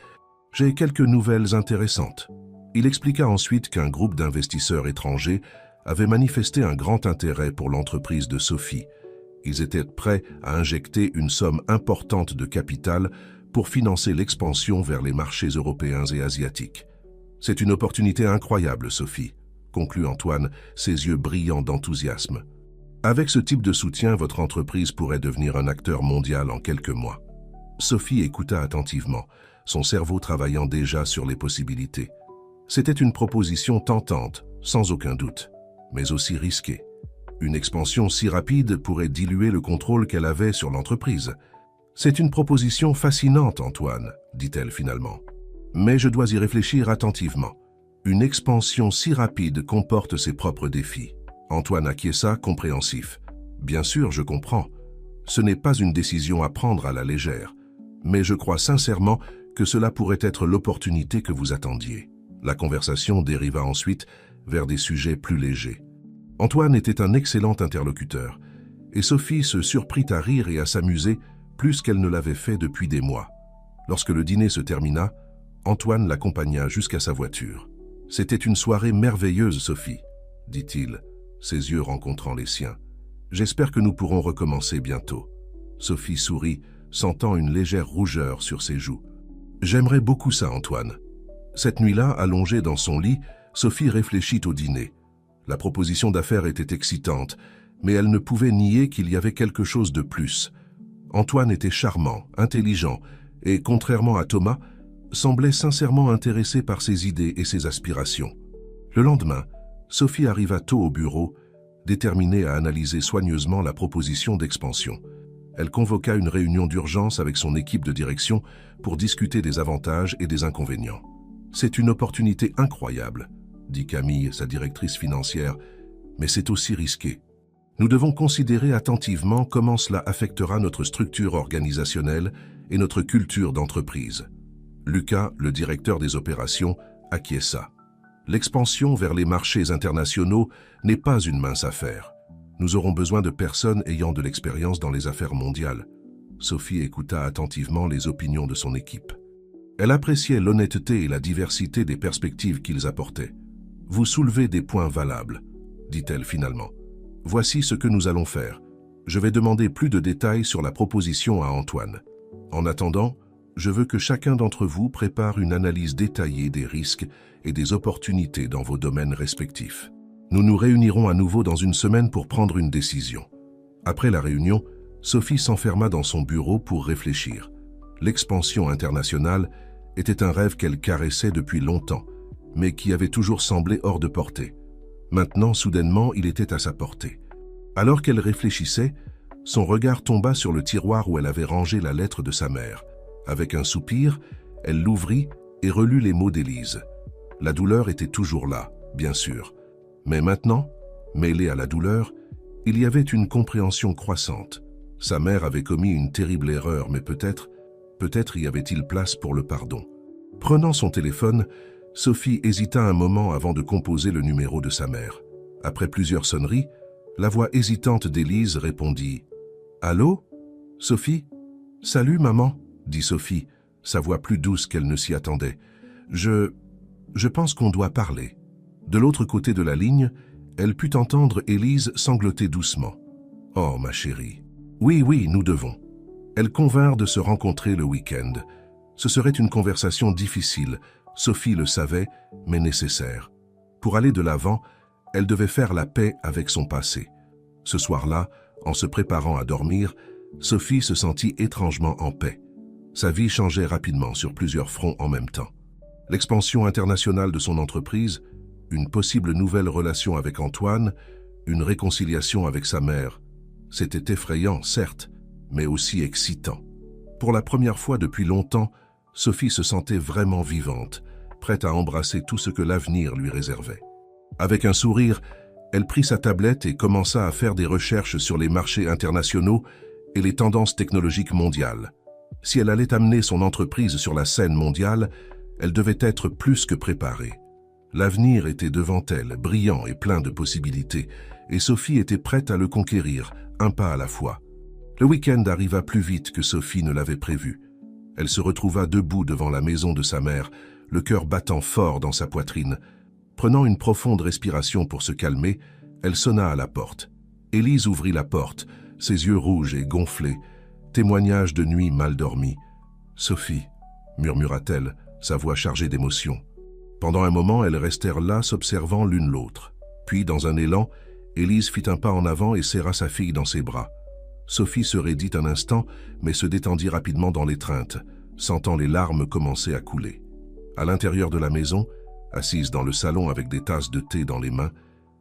j'ai quelques nouvelles intéressantes. Il expliqua ensuite qu'un groupe d'investisseurs étrangers avait manifesté un grand intérêt pour l'entreprise de Sophie. Ils étaient prêts à injecter une somme importante de capital pour financer l'expansion vers les marchés européens et asiatiques. « C'est une opportunité incroyable, Sophie », conclut Antoine, ses yeux brillants d'enthousiasme. « Avec ce type de soutien, votre entreprise pourrait devenir un acteur mondial en quelques mois. » Sophie écouta attentivement, son cerveau travaillant déjà sur les possibilités. C'était une proposition tentante, sans aucun doute, mais aussi risquée. Une expansion si rapide pourrait diluer le contrôle qu'elle avait sur l'entreprise. « C'est une proposition fascinante, Antoine, » dit-elle finalement. « Mais je dois y réfléchir attentivement. Une expansion si rapide comporte ses propres défis. » Antoine acquiesça, compréhensif. « Bien sûr, je comprends. Ce n'est pas une décision à prendre à la légère. Mais je crois sincèrement que cela pourrait être l'opportunité que vous attendiez. » La conversation dériva ensuite vers des sujets plus légers. Antoine était un excellent interlocuteur, et Sophie se surprit à rire et à s'amuser plus qu'elle ne l'avait fait depuis des mois. Lorsque le dîner se termina, Antoine l'accompagna jusqu'à sa voiture. « C'était une soirée merveilleuse, Sophie, » dit-il, ses yeux rencontrant les siens. « J'espère que nous pourrons recommencer bientôt. » Sophie sourit, sentant une légère rougeur sur ses joues. « J'aimerais beaucoup ça, Antoine. » Cette nuit-là, allongée dans son lit, Sophie réfléchit au dîner. La proposition d'affaires était excitante, mais elle ne pouvait nier qu'il y avait quelque chose de plus. Antoine était charmant, intelligent, et, contrairement à Thomas, semblait sincèrement intéressé par ses idées et ses aspirations. Le lendemain, Sophie arriva tôt au bureau, déterminée à analyser soigneusement la proposition d'expansion. Elle convoqua une réunion d'urgence avec son équipe de direction pour discuter des avantages et des inconvénients. « C'est une opportunité incroyable, » dit Camille, sa directrice financière, « mais c'est aussi risqué. Nous devons considérer attentivement comment cela affectera notre structure organisationnelle et notre culture d'entreprise. » Lucas, le directeur des opérations, acquiesça. L'expansion vers les marchés internationaux n'est pas une mince affaire. Nous aurons besoin de personnes ayant de l'expérience dans les affaires mondiales. Sophie écouta attentivement les opinions de son équipe. Elle appréciait l'honnêteté et la diversité des perspectives qu'ils apportaient. « Vous soulevez des points valables, dit-elle finalement. Voici ce que nous allons faire. Je vais demander plus de détails sur la proposition à Antoine. En attendant, je veux que chacun d'entre vous prépare une analyse détaillée des risques et des opportunités dans vos domaines respectifs. Nous nous réunirons à nouveau dans une semaine pour prendre une décision. » Après la réunion, Sophie s'enferma dans son bureau pour réfléchir. L'expansion internationale était un rêve qu'elle caressait depuis longtemps, mais qui avait toujours semblé hors de portée. Maintenant, soudainement, il était à sa portée. Alors qu'elle réfléchissait, son regard tomba sur le tiroir où elle avait rangé la lettre de sa mère. Avec un soupir, elle l'ouvrit et relut les mots d'Élise. La douleur était toujours là, bien sûr. Mais maintenant, mêlée à la douleur, il y avait une compréhension croissante. Sa mère avait commis une terrible erreur, mais peut-être y avait-il place pour le pardon. Prenant son téléphone, Sophie hésita un moment avant de composer le numéro de sa mère. Après plusieurs sonneries, la voix hésitante d'Élise répondit « Allô, Sophie ?»« Salut, maman », dit Sophie, sa voix plus douce qu'elle ne s'y attendait. « Je pense qu'on doit parler. » De l'autre côté de la ligne, elle put entendre Élise sangloter doucement. « Oh, ma chérie. Oui, nous devons. » Elles convinrent de se rencontrer le week-end. Ce serait une conversation difficile, Sophie le savait, mais nécessaire. Pour aller de l'avant, elle devait faire la paix avec son passé. Ce soir-là, en se préparant à dormir, Sophie se sentit étrangement en paix. Sa vie changeait rapidement sur plusieurs fronts en même temps. L'expansion internationale de son entreprise, une possible nouvelle relation avec Antoine, une réconciliation avec sa mère. C'était effrayant, certes, mais aussi excitant. Pour la première fois depuis longtemps, Sophie se sentait vraiment vivante, prête à embrasser tout ce que l'avenir lui réservait. Avec un sourire, elle prit sa tablette et commença à faire des recherches sur les marchés internationaux et les tendances technologiques mondiales. Si elle allait amener son entreprise sur la scène mondiale, elle devait être plus que préparée. L'avenir était devant elle, brillant et plein de possibilités, et Sophie était prête à le conquérir, un pas à la fois. Le week-end arriva plus vite que Sophie ne l'avait prévu. Elle se retrouva debout devant la maison de sa mère, le cœur battant fort dans sa poitrine. Prenant une profonde respiration pour se calmer, elle sonna à la porte. Élise ouvrit la porte, ses yeux rouges et gonflés, témoignage de nuit mal dormie. « Sophie » murmura-t-elle, sa voix chargée d'émotion. Pendant un moment, elles restèrent là, s'observant l'une l'autre. Puis, dans un élan, Élise fit un pas en avant et serra sa fille dans ses bras. Sophie se raidit un instant, mais se détendit rapidement dans l'étreinte, sentant les larmes commencer à couler. À l'intérieur de la maison, assises dans le salon avec des tasses de thé dans les mains,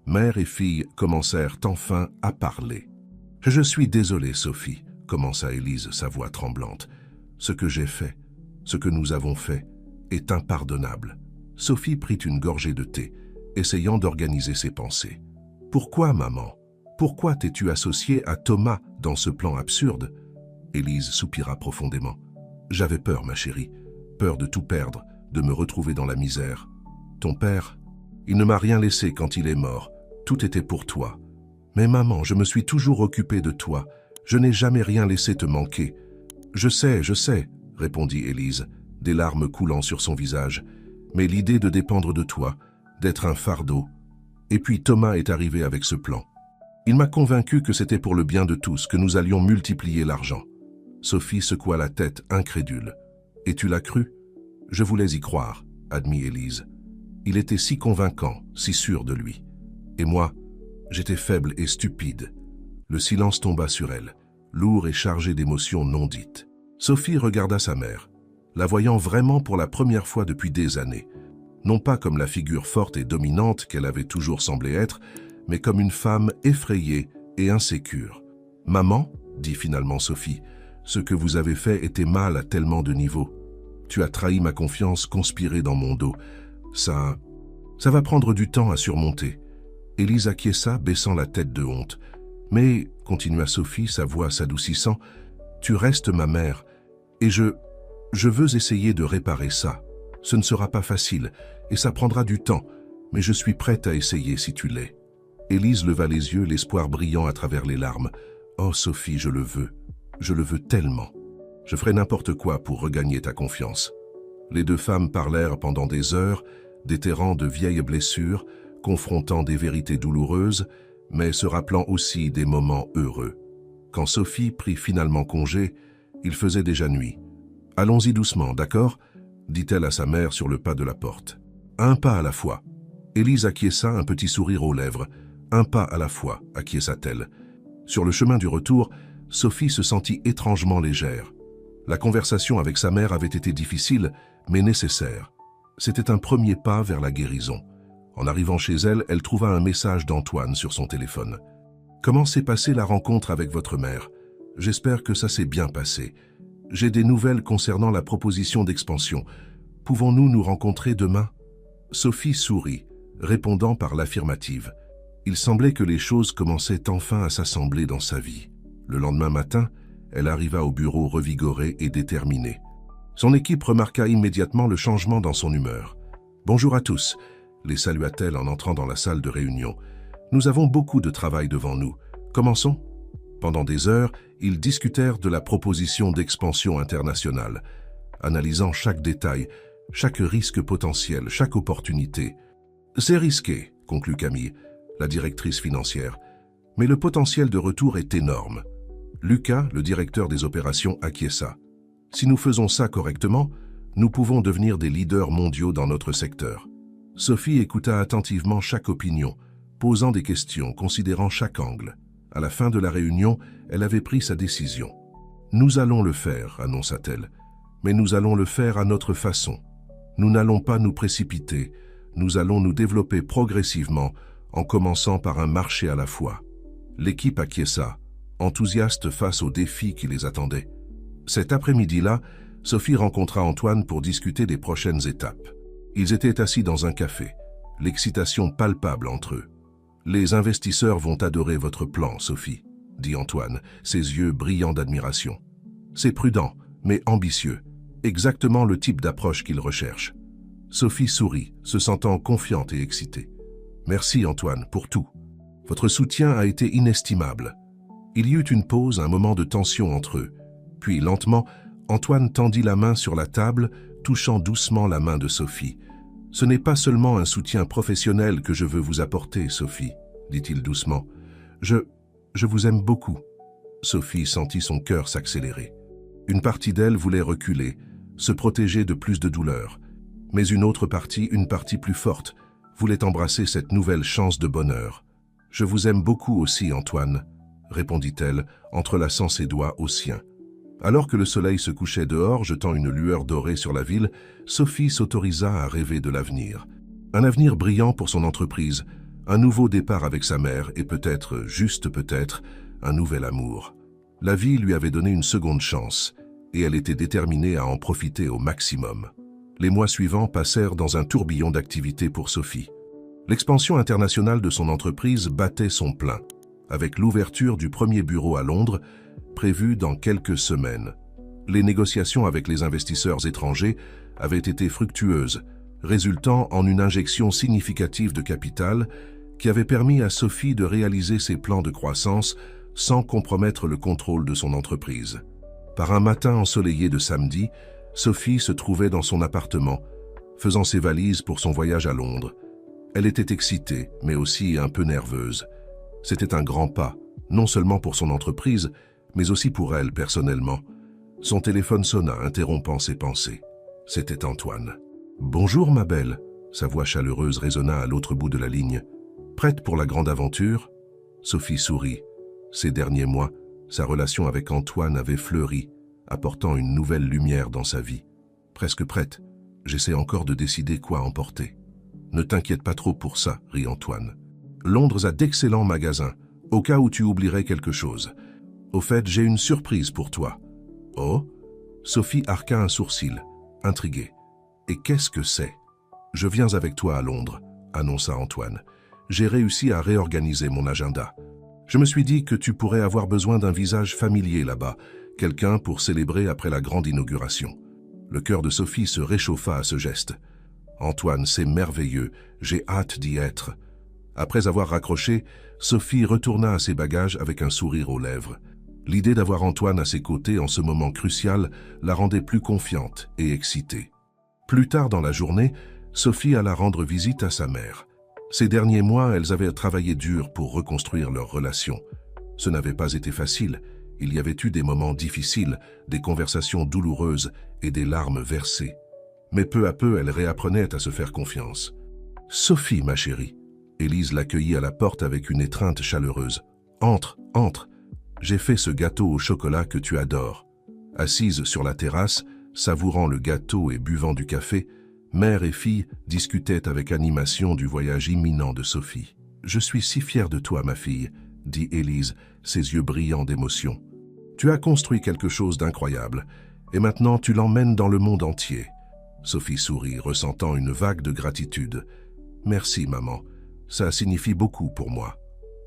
mère et fille commencèrent enfin à parler. « Je suis désolée, Sophie, » commença Élise, sa voix tremblante. « Ce que j'ai fait, ce que nous avons fait, est impardonnable. » Sophie prit une gorgée de thé, essayant d'organiser ses pensées. « Pourquoi, maman ? Pourquoi t'es-tu associée à Thomas dans ce plan absurde ?» Élise soupira profondément. « J'avais peur, ma chérie, peur de tout perdre, de me retrouver dans la misère. Ton père, il ne m'a rien laissé quand il est mort, tout était pour toi. Mais maman, je me suis toujours occupée de toi, je n'ai jamais rien laissé te manquer. »« Je sais, » répondit Élise, des larmes coulant sur son visage. « Mais l'idée de dépendre de toi, d'être un fardeau. Et puis Thomas est arrivé avec ce plan. Il m'a convaincu que c'était pour le bien de tous, que nous allions multiplier l'argent. » Sophie secoua la tête, incrédule. « Et tu l'as cru ? » ?»« Je voulais y croire, » admit Élise. « Il était si convaincant, si sûr de lui. Et moi, j'étais faible et stupide. » Le silence tomba sur elle, lourd et chargé d'émotions non dites. Sophie regarda sa mère, la voyant vraiment pour la première fois depuis des années, non pas comme la figure forte et dominante qu'elle avait toujours semblé être, mais comme une femme effrayée et insécure. « Maman, » dit finalement Sophie, « ce que vous avez fait était mal à tellement de niveaux. Tu as trahi ma confiance, conspiré dans mon dos. Ça va prendre du temps à surmonter. » Élise acquiesça, baissant la tête de honte. « Mais, » continua Sophie, sa voix s'adoucissant, « tu restes ma mère, et je veux essayer de réparer ça. Ce ne sera pas facile, et ça prendra du temps, mais je suis prête à essayer si tu l'es. » Élise leva les yeux, l'espoir brillant à travers les larmes. « Oh Sophie, je le veux tellement. Je ferai n'importe quoi pour regagner ta confiance. » Les deux femmes parlèrent pendant des heures, déterrant de vieilles blessures, confrontant des vérités douloureuses, mais se rappelant aussi des moments heureux. Quand Sophie prit finalement congé, il faisait déjà nuit. « Allons-y doucement, d'accord » dit-elle à sa mère sur le pas de la porte. « Un pas à la fois. » Élise acquiesça, un petit sourire aux lèvres. « Un pas à la fois » acquiesça-t-elle. Sur le chemin du retour, Sophie se sentit étrangement légère. La conversation avec sa mère avait été difficile, mais nécessaire. C'était un premier pas vers la guérison. En arrivant chez elle, elle trouva un message d'Antoine sur son téléphone. « Comment s'est passée la rencontre avec votre mère? J'espère que ça s'est bien passé. J'ai des nouvelles concernant la proposition d'expansion. Pouvons-nous nous rencontrer demain ?» Sophie sourit, répondant par l'affirmative. Il semblait que les choses commençaient enfin à s'assembler dans sa vie. Le lendemain matin, elle arriva au bureau revigorée et déterminée. Son équipe remarqua immédiatement le changement dans son humeur. « Bonjour à tous », les salua-t-elle en entrant dans la salle de réunion. « Nous avons beaucoup de travail devant nous. Commençons ?» Pendant des heures, ils discutèrent de la proposition d'expansion internationale, analysant chaque détail, chaque risque potentiel, chaque opportunité. « C'est risqué », conclut Camille, la directrice financière, « mais le potentiel de retour est énorme. » Lucas, le directeur des opérations, acquiesça. « Si nous faisons ça correctement, nous pouvons devenir des leaders mondiaux dans notre secteur. » Sophie écouta attentivement chaque opinion, posant des questions, considérant chaque angle. À la fin de la réunion, elle avait pris sa décision. « Nous allons le faire », annonça-t-elle, « mais nous allons le faire à notre façon. Nous n'allons pas nous précipiter, nous allons nous développer progressivement en commençant par un marché à la fois. » L'équipe acquiesça, enthousiaste face aux défis qui les attendaient. Cet après-midi-là, Sophie rencontra Antoine pour discuter des prochaines étapes. Ils étaient assis dans un café, l'excitation palpable entre eux. « Les investisseurs vont adorer votre plan, Sophie », dit Antoine, ses yeux brillants d'admiration. « C'est prudent, mais ambitieux, exactement le type d'approche qu'ils recherchent. » Sophie sourit, se sentant confiante et excitée. « Merci Antoine, pour tout. Votre soutien a été inestimable. » Il y eut une pause, un moment de tension entre eux. Puis, lentement, Antoine tendit la main sur la table, touchant doucement la main de Sophie. « Ce n'est pas seulement un soutien professionnel que je veux vous apporter, Sophie, » dit-il doucement. « Je vous aime beaucoup. » Sophie sentit son cœur s'accélérer. Une partie d'elle voulait reculer, se protéger de plus de douleur. Mais une autre partie, une partie plus forte, voulait embrasser cette nouvelle chance de bonheur. « Je vous aime beaucoup aussi, Antoine, » répondit-elle, entrelaçant ses doigts aux siens. Alors que le soleil se couchait dehors, jetant une lueur dorée sur la ville, Sophie s'autorisa à rêver de l'avenir. Un avenir brillant pour son entreprise, un nouveau départ avec sa mère et peut-être, juste peut-être, un nouvel amour. La vie lui avait donné une seconde chance et elle était déterminée à en profiter au maximum. Les mois suivants passèrent dans un tourbillon d'activités pour Sophie. L'expansion internationale de son entreprise battait son plein, avec l'ouverture du premier bureau à Londres, prévue dans quelques semaines. Les négociations avec les investisseurs étrangers avaient été fructueuses, résultant en une injection significative de capital qui avait permis à Sophie de réaliser ses plans de croissance sans compromettre le contrôle de son entreprise. Par un matin ensoleillé de samedi, Sophie se trouvait dans son appartement, faisant ses valises pour son voyage à Londres. Elle était excitée, mais aussi un peu nerveuse. C'était un grand pas, non seulement pour son entreprise, mais aussi pour elle personnellement. Son téléphone sonna, interrompant ses pensées. C'était Antoine. « Bonjour ma belle », sa voix chaleureuse résonna à l'autre bout de la ligne. « Prête pour la grande aventure ?» Sophie sourit. Ces derniers mois, sa relation avec Antoine avait fleuri, apportant une nouvelle lumière dans sa vie. « Presque prête. J'essaie encore de décider quoi emporter. »« Ne t'inquiète pas trop pour ça, » rit Antoine. « Londres a d'excellents magasins, au cas où tu oublierais quelque chose. Au fait, j'ai une surprise pour toi. » « Oh ?» Sophie arqua un sourcil, intriguée. « Et qu'est-ce que c'est ?»« Je viens avec toi à Londres, » annonça Antoine. « J'ai réussi à réorganiser mon agenda. Je me suis dit que tu pourrais avoir besoin d'un visage familier là-bas, quelqu'un pour célébrer après la grande inauguration. » Le cœur de Sophie se réchauffa à ce geste. « Antoine, c'est merveilleux, j'ai hâte d'y être. » Après avoir raccroché, Sophie retourna à ses bagages avec un sourire aux lèvres. L'idée d'avoir Antoine à ses côtés en ce moment crucial la rendait plus confiante et excitée. Plus tard dans la journée, Sophie alla rendre visite à sa mère. Ces derniers mois, elles avaient travaillé dur pour reconstruire leur relation. Ce n'avait pas été facile. Il y avait eu des moments difficiles, des conversations douloureuses et des larmes versées. Mais peu à peu, elle réapprenait à se faire confiance. « Sophie, ma chérie !» Élise l'accueillit à la porte avec une étreinte chaleureuse. « Entre, entre. J'ai fait ce gâteau au chocolat que tu adores. » Assises sur la terrasse, savourant le gâteau et buvant du café, mère et fille discutaient avec animation du voyage imminent de Sophie. « Je suis si fière de toi, ma fille, » dit Élise, ses yeux brillants d'émotion. « Tu as construit quelque chose d'incroyable, et maintenant tu l'emmènes dans le monde entier. » Sophie sourit, ressentant une vague de gratitude. « Merci, maman. Ça signifie beaucoup pour moi. »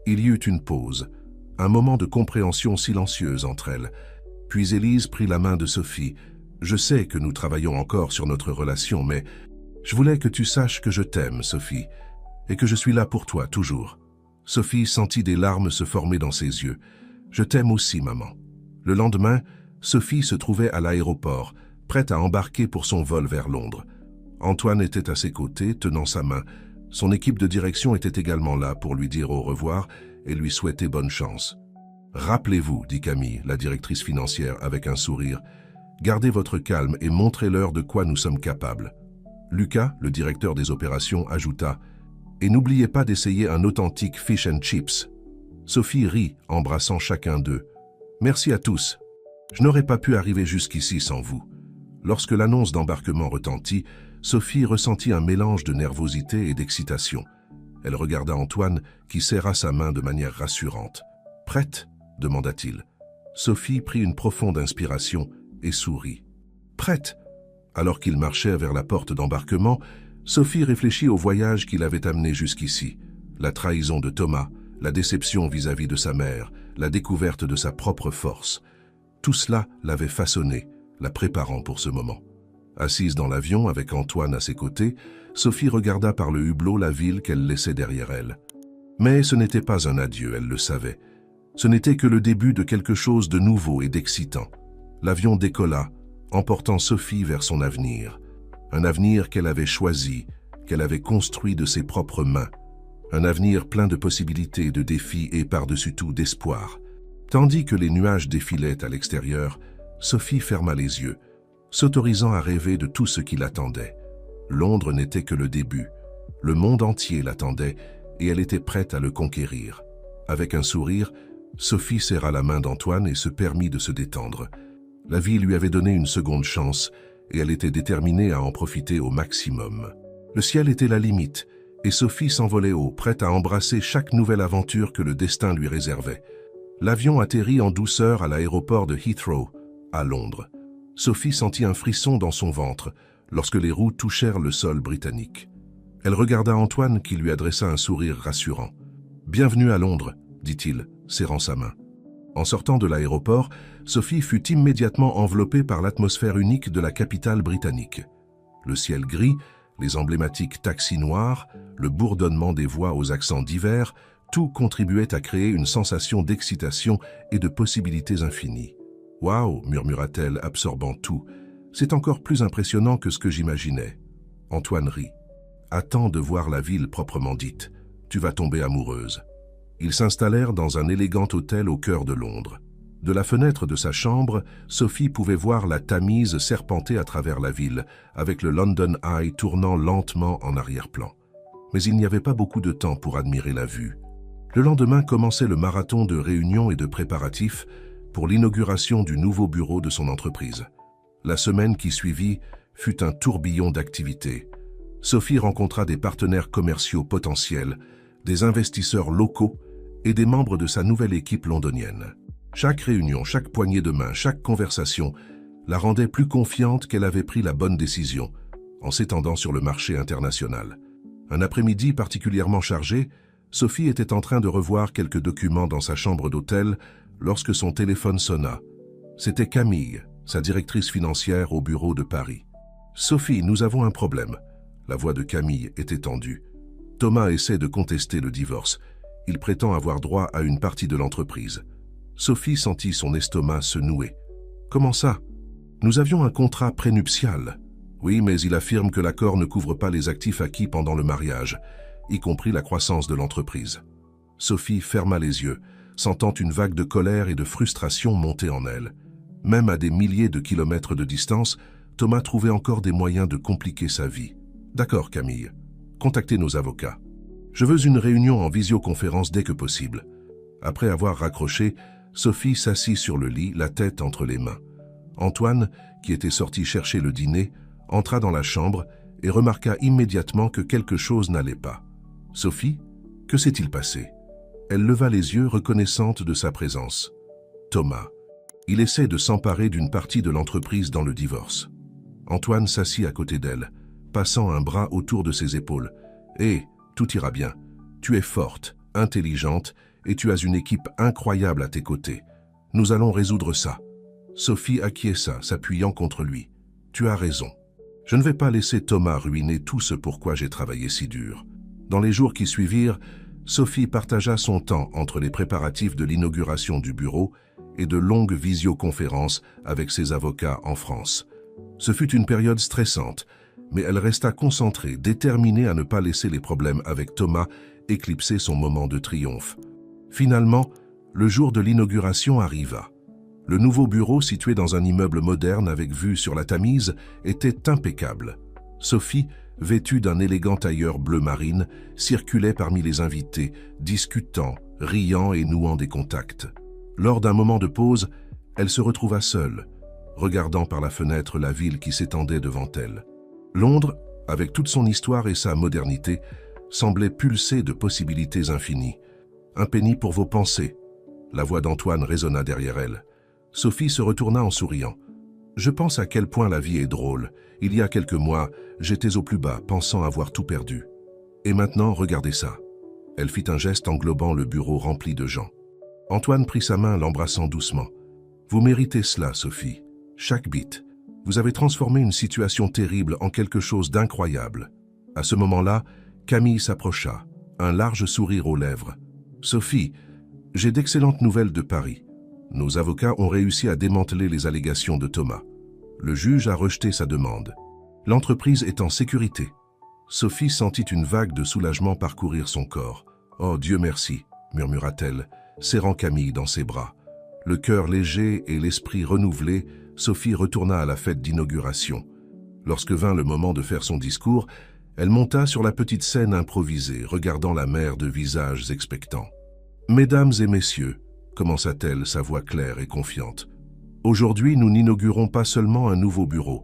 Il y eut une pause, un moment de compréhension silencieuse entre elles. Puis Élise prit la main de Sophie. « Je sais que nous travaillons encore sur notre relation, mais je voulais que tu saches que je t'aime, Sophie, et que je suis là pour toi, toujours. » Sophie sentit des larmes se former dans ses yeux. « Je t'aime aussi, maman. » Le lendemain, Sophie se trouvait à l'aéroport, prête à embarquer pour son vol vers Londres. Antoine était à ses côtés, tenant sa main. Son équipe de direction était également là pour lui dire au revoir et lui souhaiter bonne chance. « Rappelez-vous, dit Camille, la directrice financière, avec un sourire, « gardez votre calme et montrez-leur de quoi nous sommes capables. » Lucas, le directeur des opérations, ajouta « Et n'oubliez pas d'essayer un authentique fish and chips. » Sophie rit, embrassant chacun d'eux. « Merci à tous. Je n'aurais pas pu arriver jusqu'ici sans vous. » Lorsque l'annonce d'embarquement retentit, Sophie ressentit un mélange de nervosité et d'excitation. Elle regarda Antoine, qui serra sa main de manière rassurante. « Prête ?» demanda-t-il. Sophie prit une profonde inspiration et sourit. « Prête ?» Alors qu'il marchait vers la porte d'embarquement, Sophie réfléchit au voyage qui l'avait amené jusqu'ici. La trahison de Thomas, la déception vis-à-vis de sa mère, la découverte de sa propre force. Tout cela l'avait façonnée, la préparant pour ce moment. Assise dans l'avion avec Antoine à ses côtés, Sophie regarda par le hublot la ville qu'elle laissait derrière elle. Mais ce n'était pas un adieu, elle le savait. Ce n'était que le début de quelque chose de nouveau et d'excitant. L'avion décolla, emportant Sophie vers son avenir. Un avenir qu'elle avait choisi, qu'elle avait construit de ses propres mains. Un avenir plein de possibilités, de défis et par-dessus tout d'espoir. Tandis que les nuages défilaient à l'extérieur, Sophie ferma les yeux, s'autorisant à rêver de tout ce qui l'attendait. Londres n'était que le début. Le monde entier l'attendait et elle était prête à le conquérir. Avec un sourire, Sophie serra la main d'Antoine et se permit de se détendre. La vie lui avait donné une seconde chance et elle était déterminée à en profiter au maximum. Le ciel était la limite et Sophie s'envolait haut, prête à embrasser chaque nouvelle aventure que le destin lui réservait. L'avion atterrit en douceur à l'aéroport de Heathrow, à Londres. Sophie sentit un frisson dans son ventre lorsque les roues touchèrent le sol britannique. Elle regarda Antoine qui lui adressa un sourire rassurant. « Bienvenue à Londres », dit-il, serrant sa main. En sortant de l'aéroport, Sophie fut immédiatement enveloppée par l'atmosphère unique de la capitale britannique. Le ciel gris, les emblématiques taxis noirs, le bourdonnement des voix aux accents divers, tout contribuait à créer une sensation d'excitation et de possibilités infinies. « Waouh !» murmura-t-elle, absorbant tout. « C'est encore plus impressionnant que ce que j'imaginais. » Antoine rit. « Attends de voir la ville proprement dite. Tu vas tomber amoureuse. » Ils s'installèrent dans un élégant hôtel au cœur de Londres. De la fenêtre de sa chambre, Sophie pouvait voir la Tamise serpenter à travers la ville, avec le London Eye tournant lentement en arrière-plan. Mais il n'y avait pas beaucoup de temps pour admirer la vue. Le lendemain commençait le marathon de réunions et de préparatifs pour l'inauguration du nouveau bureau de son entreprise. La semaine qui suivit fut un tourbillon d'activités. Sophie rencontra des partenaires commerciaux potentiels, des investisseurs locaux et des membres de sa nouvelle équipe londonienne. Chaque réunion, chaque poignée de main, chaque conversation la rendait plus confiante qu'elle avait pris la bonne décision en s'étendant sur le marché international. Un après-midi particulièrement chargé, Sophie était en train de revoir quelques documents dans sa chambre d'hôtel lorsque son téléphone sonna. C'était Camille, sa directrice financière au bureau de Paris. « Sophie, nous avons un problème. » La voix de Camille était tendue. Thomas essaie de contester le divorce. Il prétend avoir droit à une partie de l'entreprise. Sophie sentit son estomac se nouer. « Comment ça ? Nous avions un contrat prénuptial. » Oui, mais il affirme que l'accord ne couvre pas les actifs acquis pendant le mariage, y compris la croissance de l'entreprise. Sophie ferma les yeux, sentant une vague de colère et de frustration monter en elle. Même à des milliers de kilomètres de distance, Thomas trouvait encore des moyens de compliquer sa vie. D'accord, Camille. Contactez nos avocats. Je veux une réunion en visioconférence dès que possible. Après avoir raccroché, Sophie s'assit sur le lit, la tête entre les mains. Antoine, qui était sorti chercher le dîner, entra dans la chambre et remarqua immédiatement que quelque chose n'allait pas. « Sophie, que s'est-il passé ?» Elle leva les yeux, reconnaissante de sa présence. « Thomas. Il essaie de s'emparer d'une partie de l'entreprise dans le divorce. » Antoine s'assit à côté d'elle, passant un bras autour de ses épaules. « Hé, tout ira bien. Tu es forte, intelligente, et tu as une équipe incroyable à tes côtés. Nous allons résoudre ça. » Sophie acquiesça, s'appuyant contre lui. « Tu as raison. Je ne vais pas laisser Thomas ruiner tout ce pourquoi j'ai travaillé si dur. » Dans les jours qui suivirent, Sophie partagea son temps entre les préparatifs de l'inauguration du bureau et de longues visioconférences avec ses avocats en France. Ce fut une période stressante, mais elle resta concentrée, déterminée à ne pas laisser les problèmes avec Thomas éclipser son moment de triomphe. Finalement, le jour de l'inauguration arriva. Le nouveau bureau, situé dans un immeuble moderne avec vue sur la Tamise, était impeccable. Sophie, vêtue d'un élégant tailleur bleu marine, circulait parmi les invités, discutant, riant et nouant des contacts. Lors d'un moment de pause, elle se retrouva seule, regardant par la fenêtre la ville qui s'étendait devant elle. Londres, avec toute son histoire et sa modernité, semblait pulser de possibilités infinies. « Un penny pour vos pensées », la voix d'Antoine résonna derrière elle. Sophie se retourna en souriant. « Je pense à quel point la vie est drôle. Il y a quelques mois, j'étais au plus bas, pensant avoir tout perdu. Et maintenant, regardez ça. » Elle fit un geste englobant le bureau rempli de gens. Antoine prit sa main, l'embrassant doucement. « Vous méritez cela, Sophie. Chaque bit. Vous avez transformé une situation terrible en quelque chose d'incroyable. » À ce moment-là, Camille s'approcha, un large sourire aux lèvres. « Sophie, j'ai d'excellentes nouvelles de Paris. Nos avocats ont réussi à démanteler les allégations de Thomas. Le juge a rejeté sa demande. L'entreprise est en sécurité. » Sophie sentit une vague de soulagement parcourir son corps. « Oh, Dieu merci !» murmura-t-elle, serrant Camille dans ses bras. Le cœur léger et l'esprit renouvelé, Sophie retourna à la fête d'inauguration. Lorsque vint le moment de faire son discours, elle monta sur la petite scène improvisée, regardant la mer de visages expectants. « Mesdames et messieurs, » commença-t-elle, sa voix claire et confiante, « aujourd'hui nous n'inaugurons pas seulement un nouveau bureau,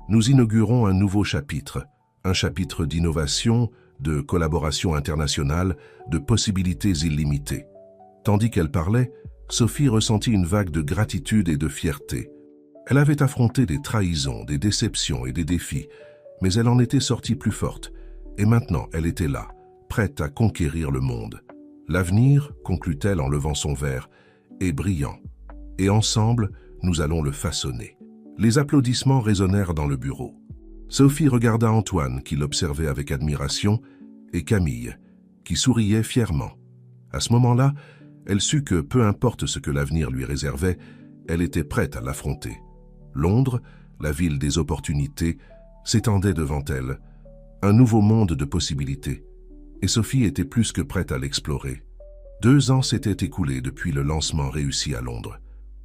nous inaugurons un nouveau chapitre, un chapitre d'innovation, de collaboration internationale, de possibilités illimitées. » Tandis qu'elle parlait, Sophie ressentit une vague de gratitude et de fierté. Elle avait affronté des trahisons, des déceptions et des défis, mais elle en était sortie plus forte. Et maintenant, elle était là, prête à conquérir le monde. L'avenir, conclut-elle en levant son verre, est brillant. Et ensemble, nous allons le façonner. Les applaudissements résonnèrent dans le bureau. Sophie regarda Antoine, qui l'observait avec admiration, et Camille, qui souriait fièrement. À ce moment-là, elle sut que, peu importe ce que l'avenir lui réservait, elle était prête à l'affronter. Londres, la ville des opportunités, s'étendait devant elle, un nouveau monde de possibilités, et Sophie était plus que prête à l'explorer. 2 ans s'étaient écoulés depuis le lancement réussi à Londres.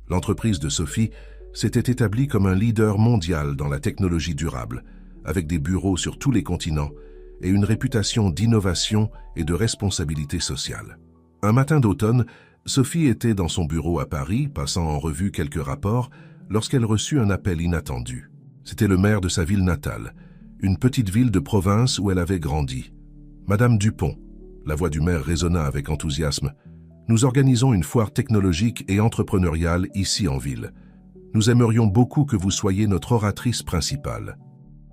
L'entreprise de Sophie s'était établie comme un leader mondial dans la technologie durable, avec des bureaux sur tous les continents et une réputation d'innovation et de responsabilité sociale. Un matin d'automne, Sophie était dans son bureau à Paris, passant en revue quelques rapports, lorsqu'elle reçut un appel inattendu. C'était le maire de sa ville natale, une petite ville de province où elle avait grandi. « Madame Dupont », la voix du maire résonna avec enthousiasme, « nous organisons une foire technologique et entrepreneuriale ici en ville. Nous aimerions beaucoup que vous soyez notre oratrice principale.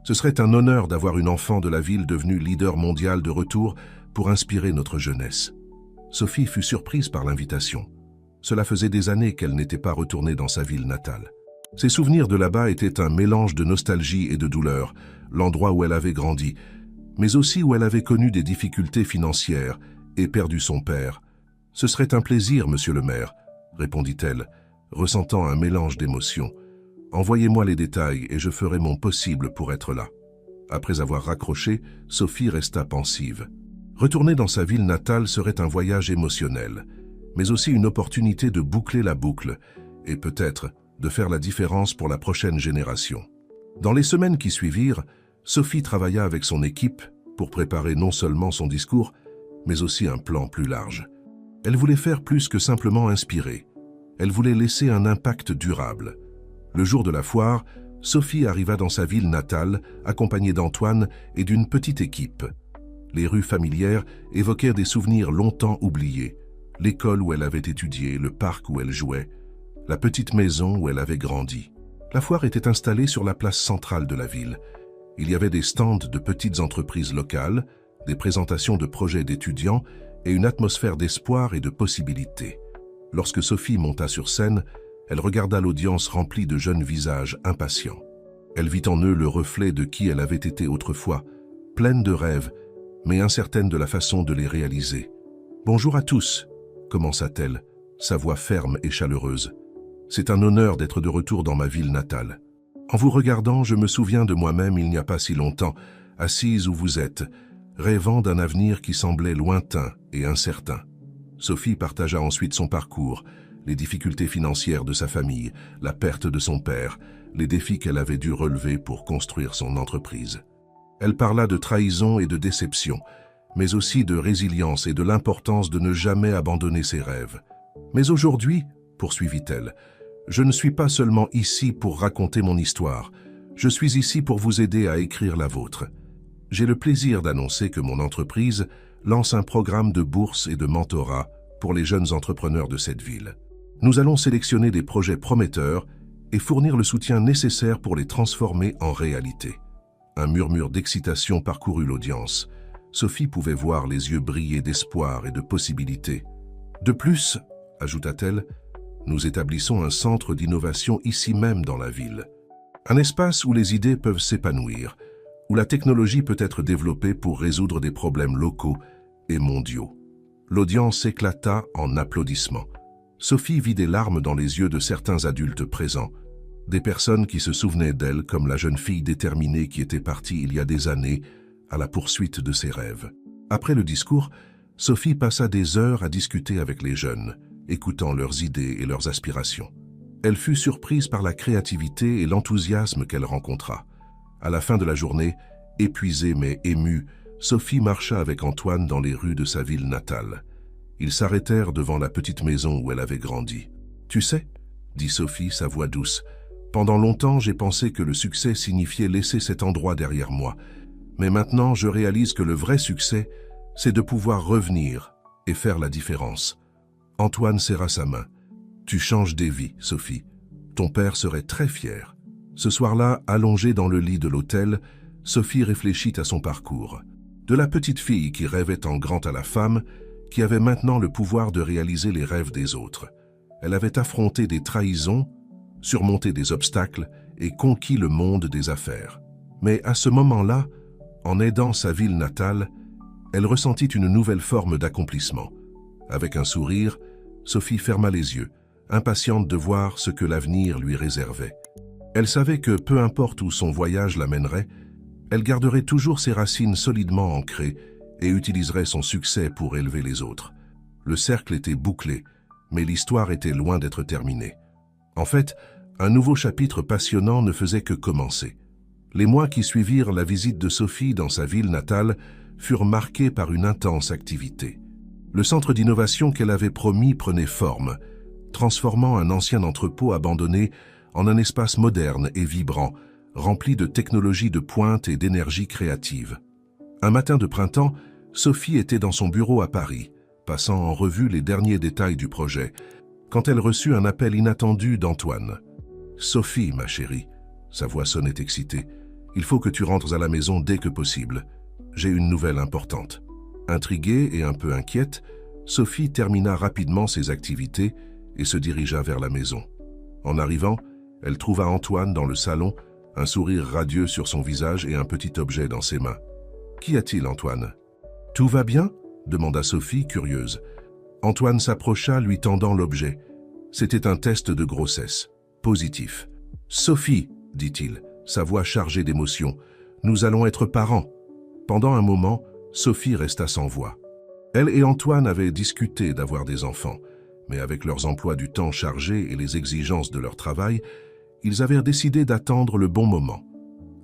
Ce serait un honneur d'avoir une enfant de la ville devenue leader mondial de retour pour inspirer notre jeunesse. » Sophie fut surprise par l'invitation. Cela faisait des années qu'elle n'était pas retournée dans sa ville natale. Ses souvenirs de là-bas étaient un mélange de nostalgie et de douleur, l'endroit où elle avait grandi, mais aussi où elle avait connu des difficultés financières et perdu son père. « Ce serait un plaisir, monsieur le maire, » répondit-elle, ressentant un mélange d'émotions. « Envoyez-moi les détails et je ferai mon possible pour être là. » Après avoir raccroché, Sophie resta pensive. Retourner dans sa ville natale serait un voyage émotionnel, mais aussi une opportunité de boucler la boucle et peut-être de faire la différence pour la prochaine génération. Dans les semaines qui suivirent, Sophie travailla avec son équipe pour préparer non seulement son discours, mais aussi un plan plus large. Elle voulait faire plus que simplement inspirer. Elle voulait laisser un impact durable. Le jour de la foire, Sophie arriva dans sa ville natale, accompagnée d'Antoine et d'une petite équipe. Les rues familières évoquèrent des souvenirs longtemps oubliés. L'école où elle avait étudié, le parc où elle jouait, la petite maison où elle avait grandi. La foire était installée sur la place centrale de la ville. Il y avait des stands de petites entreprises locales, des présentations de projets d'étudiants et une atmosphère d'espoir et de possibilités. Lorsque Sophie monta sur scène, elle regarda l'audience remplie de jeunes visages impatients. Elle vit en eux le reflet de qui elle avait été autrefois, pleine de rêves, mais incertaine de la façon de les réaliser. « Bonjour à tous », commença-t-elle, sa voix ferme et chaleureuse. « C'est un honneur d'être de retour dans ma ville natale. En vous regardant, je me souviens de moi-même il n'y a pas si longtemps, assise où vous êtes, rêvant d'un avenir qui semblait lointain et incertain. » Sophie partagea ensuite son parcours, les difficultés financières de sa famille, la perte de son père, les défis qu'elle avait dû relever pour construire son entreprise. Elle parla de trahison et de déception, mais aussi de résilience et de l'importance de ne jamais abandonner ses rêves. « Mais aujourd'hui, » poursuivit-elle, « je ne suis pas seulement ici pour raconter mon histoire, je suis ici pour vous aider à écrire la vôtre. J'ai le plaisir d'annoncer que mon entreprise lance un programme de bourse et de mentorat pour les jeunes entrepreneurs de cette ville. Nous allons sélectionner des projets prometteurs et fournir le soutien nécessaire pour les transformer en réalité. » Un murmure d'excitation parcourut l'audience. Sophie pouvait voir les yeux briller d'espoir et de possibilités. « De plus, » ajouta-t-elle, « nous établissons un centre d'innovation ici même dans la ville. Un espace où les idées peuvent s'épanouir, où la technologie peut être développée pour résoudre des problèmes locaux et mondiaux. » L'audience éclata en applaudissements. Sophie vit des larmes dans les yeux de certains adultes présents, des personnes qui se souvenaient d'elle comme la jeune fille déterminée qui était partie il y a des années à la poursuite de ses rêves. Après le discours, Sophie passa des heures à discuter avec les jeunes, écoutant leurs idées et leurs aspirations. Elle fut surprise par la créativité et l'enthousiasme qu'elle rencontra. À la fin de la journée, épuisée mais émue, Sophie marcha avec Antoine dans les rues de sa ville natale. Ils s'arrêtèrent devant la petite maison où elle avait grandi. « Tu sais, » dit Sophie, sa voix douce, « pendant longtemps j'ai pensé que le succès signifiait laisser cet endroit derrière moi. Mais maintenant je réalise que le vrai succès, c'est de pouvoir revenir et faire la différence. » Antoine serra sa main. « Tu changes des vies, Sophie. Ton père serait très fier. » Ce soir-là, allongée dans le lit de l'hôtel, Sophie réfléchit à son parcours. De la petite fille qui rêvait en grand à la femme, qui avait maintenant le pouvoir de réaliser les rêves des autres. Elle avait affronté des trahisons, surmonté des obstacles et conquis le monde des affaires. Mais à ce moment-là, en aidant sa ville natale, elle ressentit une nouvelle forme d'accomplissement. Avec un sourire, Sophie ferma les yeux, impatiente de voir ce que l'avenir lui réservait. Elle savait que, peu importe où son voyage l'amènerait, elle garderait toujours ses racines solidement ancrées et utiliserait son succès pour élever les autres. Le cercle était bouclé, mais l'histoire était loin d'être terminée. En fait, un nouveau chapitre passionnant ne faisait que commencer. Les mois qui suivirent la visite de Sophie dans sa ville natale furent marqués par une intense activité. Le centre d'innovation qu'elle avait promis prenait forme, transformant un ancien entrepôt abandonné en un espace moderne et vibrant, rempli de technologies de pointe et d'énergie créative. Un matin de printemps, Sophie était dans son bureau à Paris, passant en revue les derniers détails du projet, quand elle reçut un appel inattendu d'Antoine. « Sophie, ma chérie », sa voix sonnait excitée, « il faut que tu rentres à la maison dès que possible. J'ai une nouvelle importante. » Intriguée et un peu inquiète, Sophie termina rapidement ses activités et se dirigea vers la maison. En arrivant, elle trouva Antoine dans le salon, un sourire radieux sur son visage et un petit objet dans ses mains. « Qu'y a-t-il, Antoine ?»« Tout va bien ?» demanda Sophie, curieuse. Antoine s'approcha, lui tendant l'objet. C'était un test de grossesse, positif. Sophie, dit-il, sa voix chargée d'émotion, nous allons être parents. Pendant un moment, Sophie resta sans voix. Elle et Antoine avaient discuté d'avoir des enfants, mais avec leurs emplois du temps chargés et les exigences de leur travail, ils avaient décidé d'attendre le bon moment.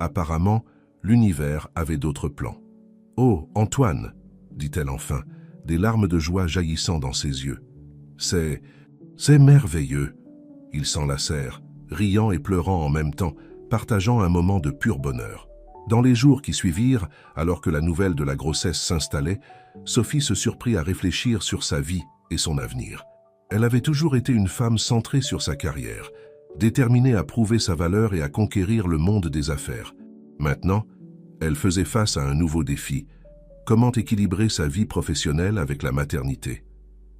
Apparemment, l'univers avait d'autres plans. « Oh, Antoine !» dit-elle enfin, des larmes de joie jaillissant dans ses yeux. « C'est merveilleux !» Ils s'enlacèrent, riant et pleurant en même temps, partageant un moment de pur bonheur. Dans les jours qui suivirent, alors que la nouvelle de la grossesse s'installait, Sophie se surprit à réfléchir sur sa vie et son avenir. Elle avait toujours été une femme centrée sur sa carrière, déterminée à prouver sa valeur et à conquérir le monde des affaires. Maintenant, elle faisait face à un nouveau défi. Comment équilibrer sa vie professionnelle avec la maternité?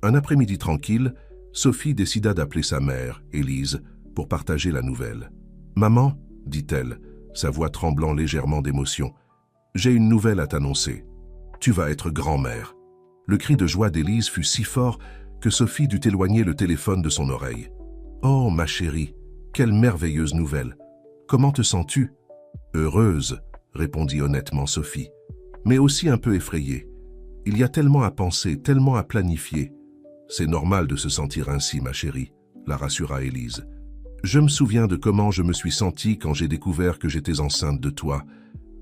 Un après-midi tranquille, Sophie décida d'appeler sa mère, Élise, pour partager la nouvelle. « Maman, dit-elle, sa voix tremblant légèrement d'émotion, j'ai une nouvelle à t'annoncer. Tu vas être grand-mère. » Le cri de joie d'Élise fut si fort que Sophie dut éloigner le téléphone de son oreille. « Oh, ma chérie, quelle merveilleuse nouvelle! Comment te sens-tu? »« Heureuse, » répondit honnêtement Sophie, mais aussi un peu effrayée. « Il y a tellement à penser, tellement à planifier. »« C'est normal de se sentir ainsi, ma chérie, » la rassura Élise. « Je me souviens de comment je me suis sentie quand j'ai découvert que j'étais enceinte de toi.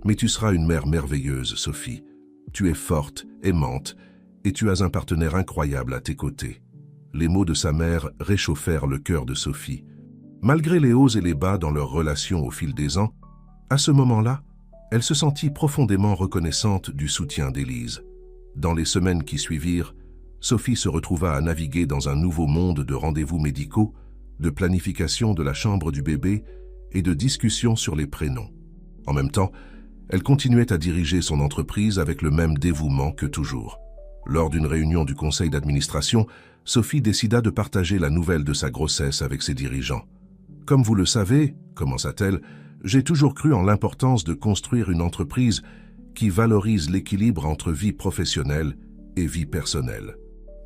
Mais tu seras une mère merveilleuse, Sophie. Tu es forte, aimante, et tu as un partenaire incroyable à tes côtés. » Les mots de sa mère réchauffèrent le cœur de Sophie. Malgré les hauts et les bas dans leur relation au fil des ans, à ce moment-là, elle se sentit profondément reconnaissante du soutien d'Élise. Dans les semaines qui suivirent, Sophie se retrouva à naviguer dans un nouveau monde de rendez-vous médicaux, de planification de la chambre du bébé et de discussions sur les prénoms. En même temps, elle continuait à diriger son entreprise avec le même dévouement que toujours. Lors d'une réunion du conseil d'administration, Sophie décida de partager la nouvelle de sa grossesse avec ses dirigeants. « Comme vous le savez, commença-t-elle, j'ai toujours cru en l'importance de construire une entreprise qui valorise l'équilibre entre vie professionnelle et vie personnelle.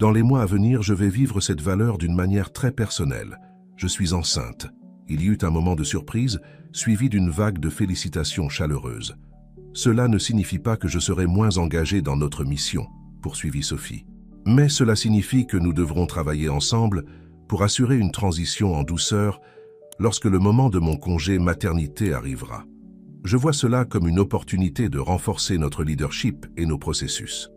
Dans les mois à venir, je vais vivre cette valeur d'une manière très personnelle. Je suis enceinte. » Il y eut un moment de surprise, suivi d'une vague de félicitations chaleureuses. « Cela ne signifie pas que je serai moins engagée dans notre mission, » poursuivit Sophie. « Mais cela signifie que nous devrons travailler ensemble pour assurer une transition en douceur lorsque le moment de mon congé maternité arrivera. Je vois cela comme une opportunité de renforcer notre leadership et nos processus. »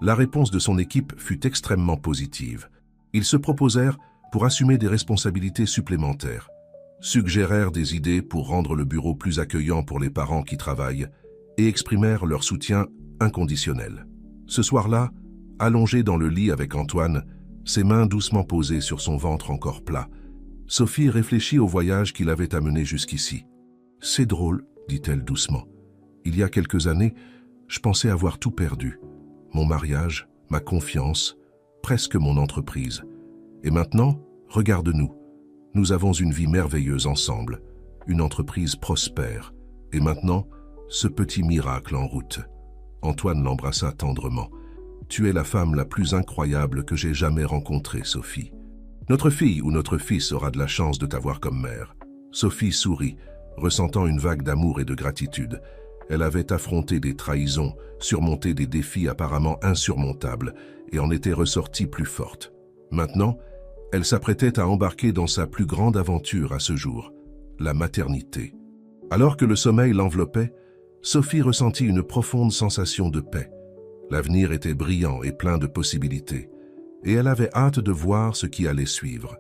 La réponse de son équipe fut extrêmement positive. Ils se proposèrent pour assumer des responsabilités supplémentaires, suggérèrent des idées pour rendre le bureau plus accueillant pour les parents qui travaillent et exprimèrent leur soutien inconditionnel. Ce soir-là, allongée dans le lit avec Antoine, ses mains doucement posées sur son ventre encore plat, Sophie réfléchit au voyage qui l'avait amenée jusqu'ici. « C'est drôle, » dit-elle doucement. « Il y a quelques années, je pensais avoir tout perdu. Mon mariage, ma confiance, presque mon entreprise. Et maintenant, regarde-nous. Nous avons une vie merveilleuse ensemble, une entreprise prospère. Et maintenant, ce petit miracle en route. » Antoine l'embrassa tendrement. « Tu es la femme la plus incroyable que j'ai jamais rencontrée, Sophie. Notre fille ou notre fils aura de la chance de t'avoir comme mère. » Sophie sourit, ressentant une vague d'amour et de gratitude. Elle avait affronté des trahisons, surmonté des défis apparemment insurmontables et en était ressortie plus forte. Maintenant, elle s'apprêtait à embarquer dans sa plus grande aventure à ce jour, la maternité. Alors que le sommeil l'enveloppait, Sophie ressentit une profonde sensation de paix. L'avenir était brillant et plein de possibilités, et elle avait hâte de voir ce qui allait suivre.